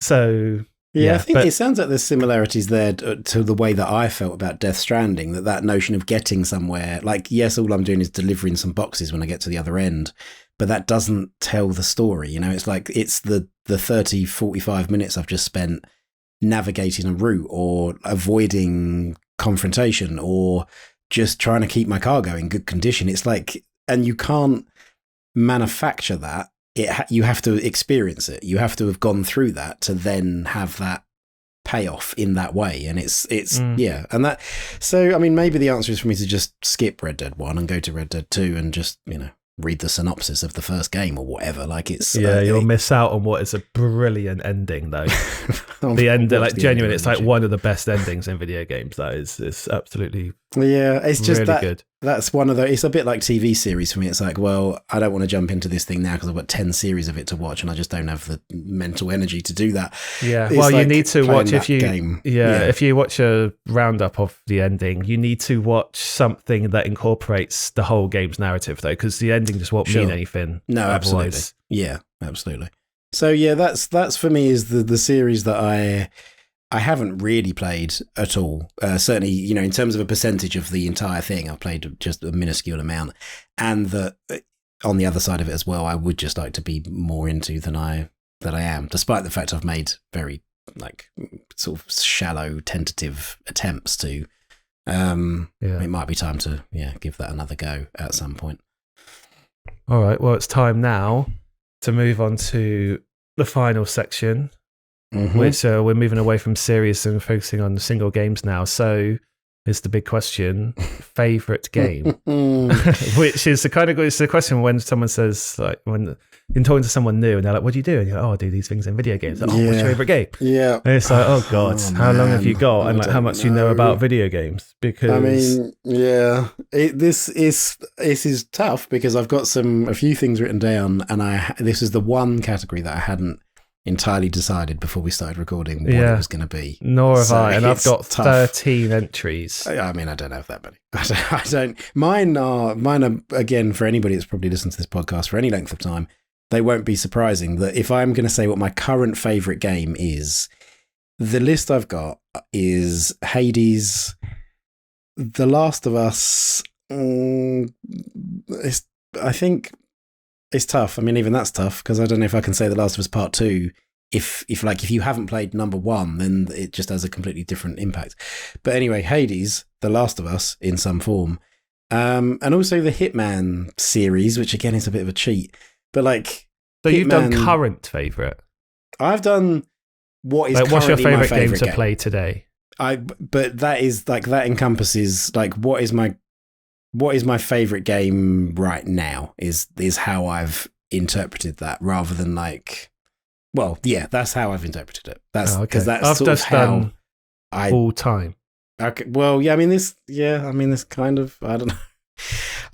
So. Yeah, I think it sounds like there's similarities there to the way that I felt about Death Stranding, that notion of getting somewhere. Like, yes, all I'm doing is delivering some boxes when I get to the other end, but that doesn't tell the story. It's like it's the 30, 45 minutes I've just spent navigating a route or avoiding confrontation or just trying to keep my car going in good condition. It's like, and you can't manufacture that. You have to experience it. You have to have gone through that to then have that payoff in that way. And it's and that. So I mean, maybe the answer is for me to just skip Red Dead 1 and go to Red Dead 2 and just read the synopsis of the first game or whatever. Like it's you'll miss out on what is a brilliant ending though. The end, like genuine, it's like one of the best endings in video games. That is, it's absolutely it's just really good. That's one of the. It's a bit like TV series for me. It's like, well, I don't want to jump into this thing now because I've got 10 series of it to watch, and I just don't have the mental energy to do that. Yeah, well, you need to watch if you watch a roundup of the ending, you need to watch something that incorporates the whole game's narrative, though, because the ending just won't mean anything. No, absolutely. Otherwise. Yeah, absolutely. So yeah, that's for me is the series that I haven't really played at all. Certainly, in terms of a percentage of the entire thing, I've played just a minuscule amount. And that on the other side of it as well, I would just like to be more into than I am, despite the fact I've made very like sort of shallow, tentative attempts to. It might be time to give that another go at some point. All right. Well, it's time now to move on to the final section. Which we're moving away from series and focusing on single games now. So is the big question, favorite game? Which is it's the question when someone says, like, when you're talking to someone new and they're like, what do you do? And you're like, I do these things in video games. Like, what's your favorite game? Yeah. And it's like, oh God, how long have you got? And like, how much do you know about video games? Because I mean, this is tough because I've got a few things written down, and this is the one category that I hadn't entirely decided before we started recording what it was going to be. Nor have I, and I've got 13 entries. I mean, I don't have that many. I don't. Mine are again, for anybody that's probably listened to this podcast for any length of time, they won't be surprising that if I'm going to say what my current favourite game is, the list I've got is Hades, The Last of Us. I think it's tough. I mean, even that's tough because I don't know if I can say The Last of Us Part 2. If you haven't played number 1, then it just has a completely different impact. But anyway, Hades, The Last of Us in some form, and also the Hitman series, which again is a bit of a cheat. But like, so you've done current favourite. I've done what is what's your favourite game to play today? But that is like that encompasses like what is my favourite game right now is how I've interpreted that rather than like, well, yeah, that's how I've interpreted it. That's because that's I've sort of how all time. Okay, well, yeah, I mean this kind of, I don't know.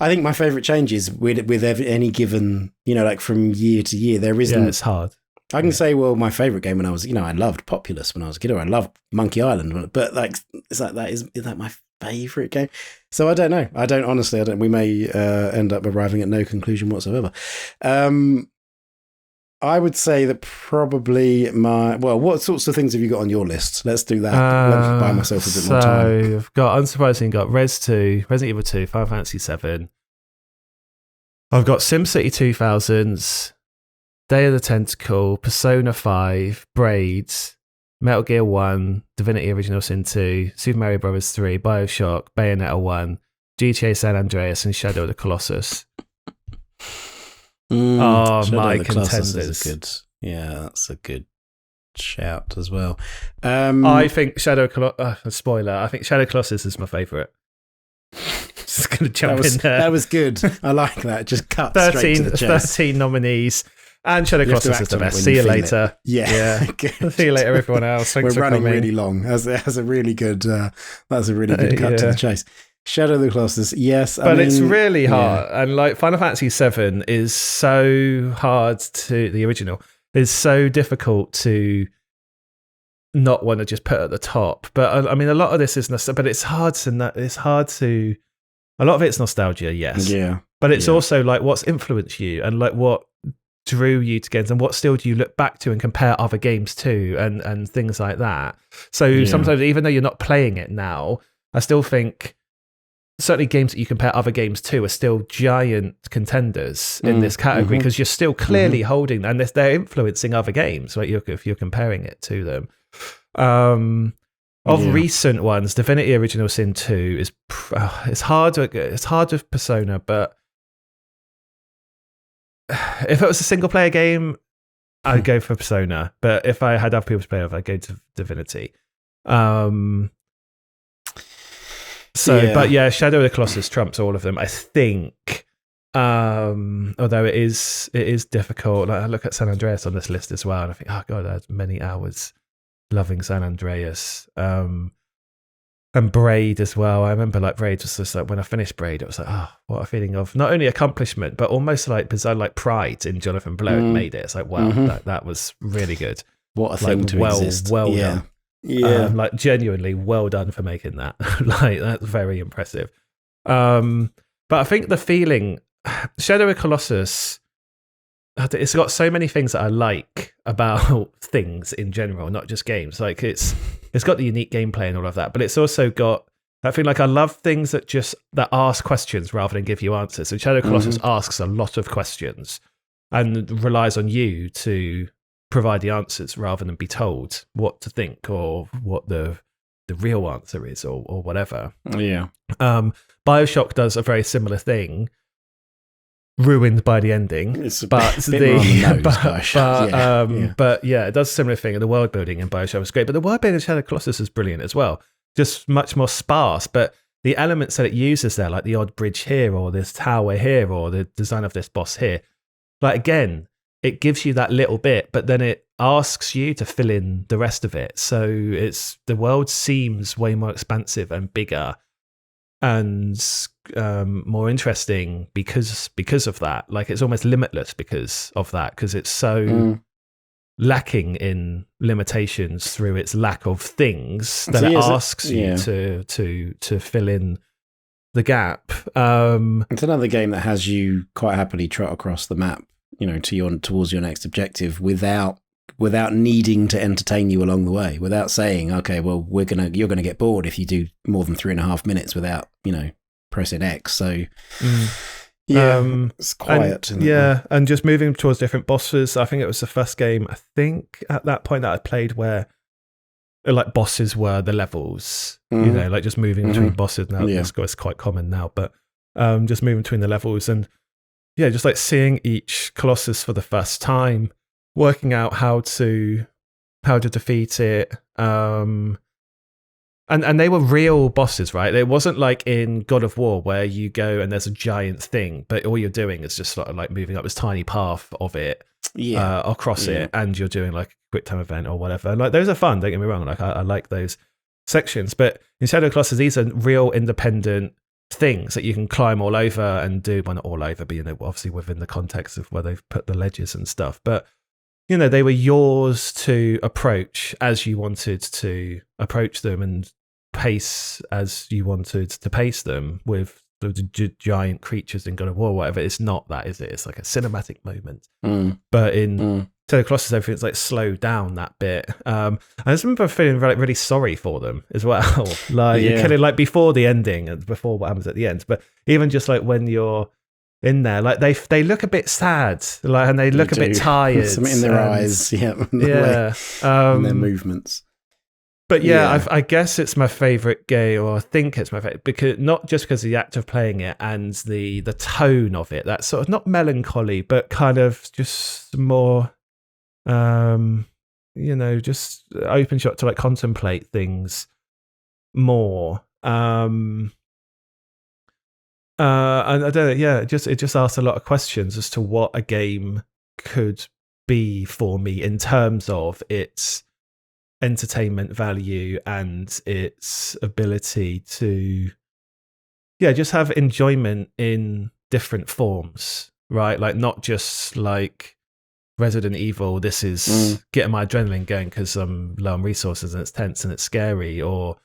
I think my favourite changes with any given, like from year to year. There isn't. Yeah, it's hard. I can say, well, my favourite game when I was, I loved Populous when I was a kid, or I loved Monkey Island, but like, is that my favourite game? So I don't know. I don't honestly. We may end up arriving at no conclusion whatsoever. I would say that probably what sorts of things have you got on your list? Let's do that. Let me buy myself a bit more time. So I've got, unsurprisingly, Resident Evil 2, Final Fantasy 7. I've got SimCity 2000s, Day of the Tentacle, Persona 5, Braids, Metal Gear 1, Divinity Original Sin 2, Super Mario Bros. 3, Bioshock, Bayonetta 1, GTA San Andreas, and Shadow of the Colossus. are Shadow my of the Colossus contenders. is a good, that's a good shout as well. I think spoiler. I think Shadow Colossus is my favourite. Just going to jump in there. That was good. I like that. Just cut straight to the chase. 13 nominees. And Shadow Colossus is the best. See you later. Yeah. See you later, everyone else. Thanks We're running coming. really long. That's a really good cut to the chase. Shadow of the Colossus, yes. But it's really hard. And like Final Fantasy VII is so hard the original is so difficult to not want to just put at the top. But I mean, a lot of this is, but it's hard to, a lot of it's nostalgia, yes. Yeah. But it's also like what's influenced you and like what drew you to games and what still do you look back to and compare other games to and things like that. So sometimes even though you're not playing it now, I still think certainly games that you compare other games to are still giant contenders in this category because you're still clearly holding and they're influencing other games, right? If you're comparing it to them. Of recent ones, Divinity Original Sin 2 is it's hard with Persona, but if it was a single player game, I'd go for Persona. But if I had other people to play with, I'd go to Divinity. But yeah, Shadow of the Colossus trumps all of them, I think. Although it is difficult. Like, I look at San Andreas on this list as well, and I think, oh god, I had many hours loving San Andreas. And Braid as well. I remember like Braid was just like when I finished Braid, it was like, oh, what a feeling of not only accomplishment, but almost like bizarre, like pride in Jonathan Blow had made it. It's like, wow, that was really good. What a thing to exist. Well done. Yeah. Like genuinely well done for making that. Like that's very impressive. But I think the feeling, Shadow of Colossus, it's got so many things that I like about things in general, not just games. Like it's got the unique gameplay and all of that, but it's also got that thing. Like I love things that ask questions rather than give you answers. So Shadow of Colossus asks a lot of questions and relies on you to provide the answers rather than be told what to think or what the real answer is or whatever. Yeah. BioShock does a very similar thing, ruined by the ending. It's but yeah, it does a similar thing, and the world building in BioShock was great. But the world building in Shadow of Colossus is brilliant as well. Just much more sparse, but the elements that it uses there, like the odd bridge here, or this tower here, or the design of this boss here, like again, it gives you that little bit, but then it asks you to fill in the rest of it. So the world seems way more expansive and bigger and more interesting because of that. Like it's almost limitless because of that, because it's so lacking in limitations through its lack of things that it asks you to fill in the gap. It's another game that has you quite happily trot across the map, towards your next objective without needing to entertain you along the way, without saying, okay, well, you're gonna get bored if you do more than 3.5 minutes without, pressing X. So it's quiet. And just moving towards different bosses. I think it was the first game, I think at that point that I played where like bosses were the levels, like just moving between bosses. Now it's quite common now, but just moving between the levels and just like seeing each Colossus for the first time, working out how to defeat it. And they were real bosses, right? It wasn't like in God of War where you go and there's a giant thing, but all you're doing is just sort of like moving up this tiny path of it across it, and you're doing like a quick time event or whatever. And like those are fun, don't get me wrong. Like I like those sections, but in Shadow of Colossus, these are real independent things that you can climb all over and do. Well, not all over, but obviously within the context of where they've put the ledges and stuff. But they were yours to approach as you wanted to approach them and pace as you wanted to pace them with the giant creatures in God of War, whatever. It's not that, is it? It's like a cinematic moment. But in Shadow of Colossus, everything's like slowed down that bit. I just remember feeling really, really sorry for them as well. Like you're killing like before the ending and before what happens at the end. But even just like when you're in there, like they look a bit sad, like, and they look a bit tired. Something in their eyes, and their movements. But yeah, I guess it's my favorite game, or I think it's my favorite, because not just because of the act of playing it and the tone of it. That's sort of not melancholy, but kind of just more, just open shot to like contemplate things more. And I don't know. Yeah, it just asks a lot of questions as to what a game could be for me in terms of its entertainment value and its ability to just have enjoyment in different forms, right? Like not just like Resident Evil, this is getting my adrenaline going because I'm low on resources and it's tense and it's scary, or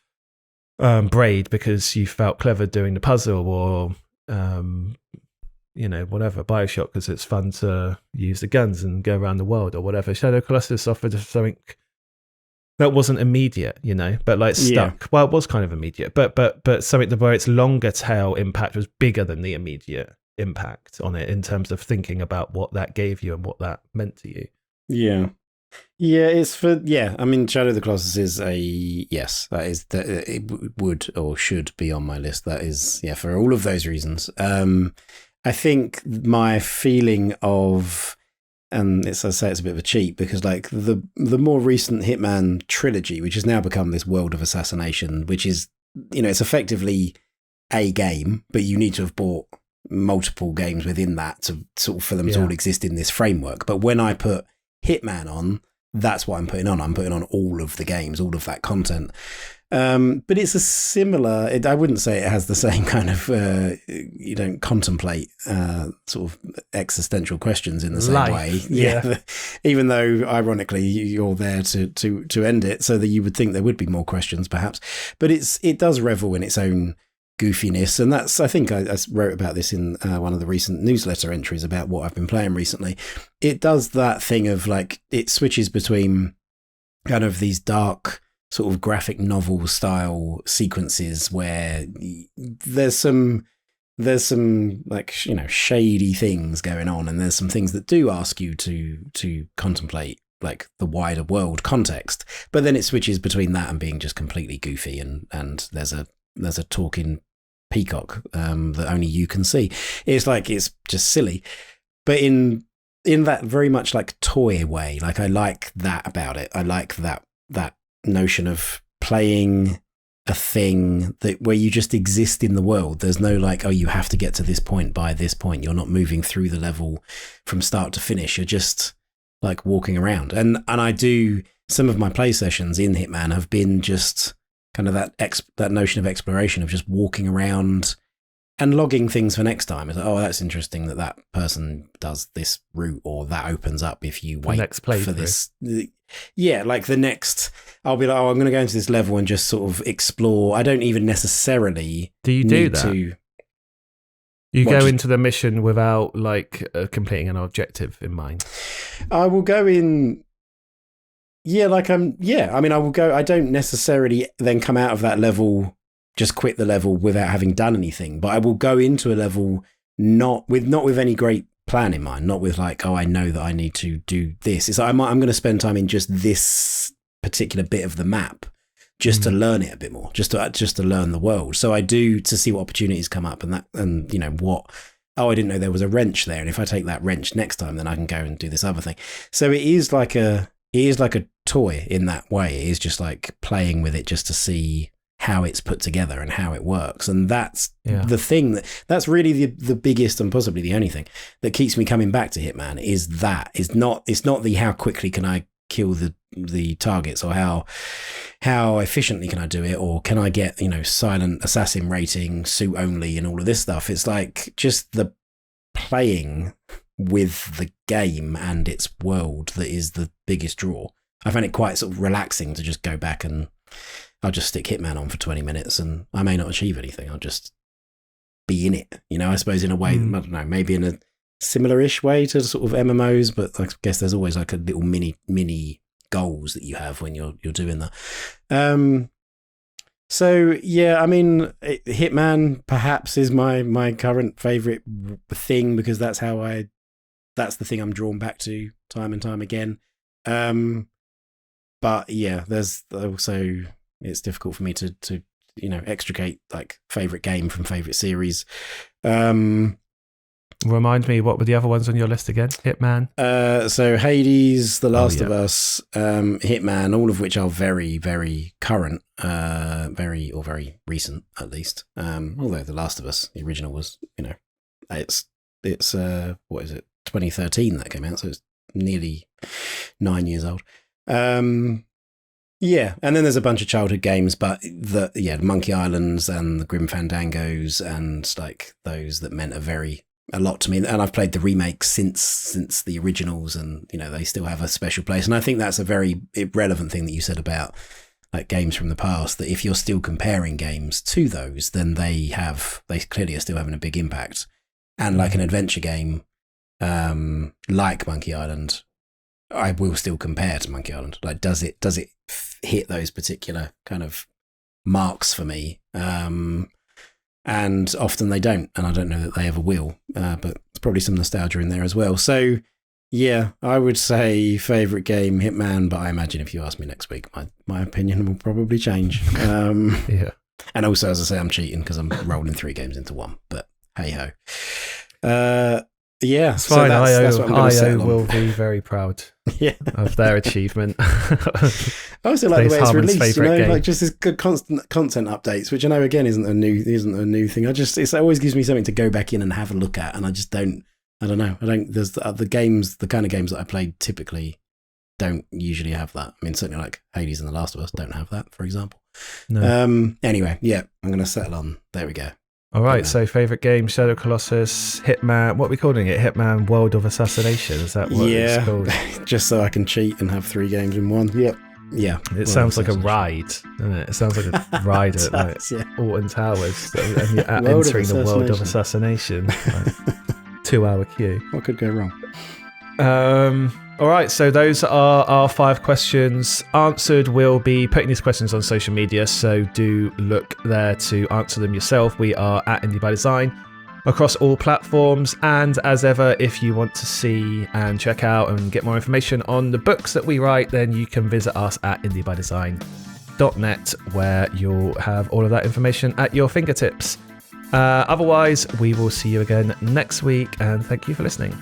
Braid because you felt clever doing the puzzle, or whatever, BioShock because it's fun to use the guns and go around the world, or whatever. Shadow Colossus offered something that wasn't immediate, but like stuck. Yeah. Well, it was kind of immediate, but something where its longer tail impact was bigger than the immediate impact on it in terms of thinking about what that gave you and what that meant to you. Yeah. Yeah, I mean, Shadow of the Colossus is it would or should be on my list. That is, for all of those reasons. I think my feeling of, and as I say, it's a bit of a cheat because like the more recent Hitman trilogy, which has now become this world of assassination, which is, it's effectively a game, but you need to have bought multiple games within that to sort of for them to all exist in this framework. But when I put Hitman on, that's what I'm putting on. I'm putting on all of the games, all of that content. But it's a similar, I wouldn't say it has the same kind of, you don't contemplate sort of existential questions in the same way. Yeah. Even though, ironically, you're there to end it so that you would think there would be more questions, perhaps. But it does revel in its own goofiness. And that's, I think I wrote about this in one of the recent newsletter entries about what I've been playing recently. It does that thing of like, it switches between kind of these dark sort of graphic novel style sequences where there's some like, shady things going on, and there's some things that do ask you to contemplate like the wider world context, but then it switches between that and being just completely goofy, and there's a talking peacock that only you can see. It's like, it's just silly, but in that very much like toy way. Like I like that about it. I like that notion of playing a thing that where you just exist in the world. There's no like, oh, you have to get to this point by this point. You're not moving through the level from start to finish. You're just like walking around. And I do, some of my play sessions in Hitman have been just kind of that notion of exploration, of just walking around and logging things for next time. It's like, oh, that's interesting that person does this route, or that opens up if you wait for this. Yeah, like the next, I'll be like, oh, I'm going to go into this level and just sort of explore. I don't even necessarily. Do you do that? You go into the mission without like completing an objective in mind? I will go in. Yeah, like I mean, I will go. I don't necessarily then come out of that level, just quit the level without having done anything. But I will go into a level not with any great plan in mind, not with like, oh, I know that I need to do this. It's like I'm going to spend time in just this particular bit of the map, just to learn it a bit more, just to learn the world. So I do, to see what opportunities come up, and what. Oh, I didn't know there was a wrench there, and if I take that wrench next time, then I can go and do this other thing. So it is like a toy in that way. It is just like playing with it just to see how it's put together and how it works. And that's the thing that's really the biggest and possibly the only thing that keeps me coming back to Hitman is that it's not the how quickly can I kill the targets, or how efficiently can I do it, or can I get, silent assassin rating, suit only, and all of this stuff. It's like just the playing with the game and its world that is the biggest draw. I find it quite sort of relaxing to just go back, and I'll just stick Hitman on for 20 minutes and I may not achieve anything. I'll just be in it, I suppose, in a way, I don't know, maybe in a similar-ish way to sort of MMOs, but I guess there's always like a little mini goals that you have when you're doing that. So yeah, I mean, Hitman perhaps is my current favorite thing, because that's the thing I'm drawn back to time and time again. But yeah, there's also, it's difficult for me to extricate like favorite game from favorite series. Remind me, what were the other ones on your list again? Hitman? So Hades, The Last of Us, Hitman, all of which are very, very current, very recent at least. Although The Last of Us, the original was, it's what is it, 2013 that came out, so it's nearly 9 years old. Yeah, and then there's a bunch of childhood games, but the Monkey Islands and the Grim Fandangos and like those that meant a lot to me, and I've played the remakes since the originals, and they still have a special place. And I think that's a very relevant thing that you said about like games from the past, that if you're still comparing games to those, then they clearly are still having a big impact. And like an adventure game like Monkey Island, I will still compare to Monkey Island. Like, does it hit those particular kind of marks for me? And often they don't, and I don't know that they ever will, but there's probably some nostalgia in there as well. So, yeah, I would say favourite game, Hitman, but I imagine if you ask me next week, my opinion will probably change. Yeah. And also, as I say, I'm cheating because I'm rolling 3 games into one, but hey-ho. Yeah, it's fine. That's what I'm going to settle on. will be very proud of their achievement. I also like the way it's released, like just this good constant content updates, which I know again isn't a new thing. It always gives me something to go back in and have a look at, and I don't know. There's the kind of games that I played typically don't usually have that. I mean, certainly like Hades and The Last of Us don't have that, for example. No. Anyway, yeah, I'm going to settle on. There we go. All right, so favourite game, Shadow Colossus, Hitman, what are we calling it? Hitman World of Assassination, is that what it's called? Just so I can cheat and have 3 games in one. Yep. Yeah. It sounds like a ride, doesn't it? It sounds like a ride at Alton Towers, and you're entering the World of Assassination. Like, 2-hour queue. What could go wrong? All right, so those are our 5 questions answered. We'll be putting these questions on social media, so do look there to answer them yourself. We are at Indie by Design across all platforms, and as ever, if you want to see and check out and get more information on the books that we write, then you can visit us at indiebydesign.net, where you'll have all of that information at your fingertips. Otherwise, we will see you again next week, and thank you for listening.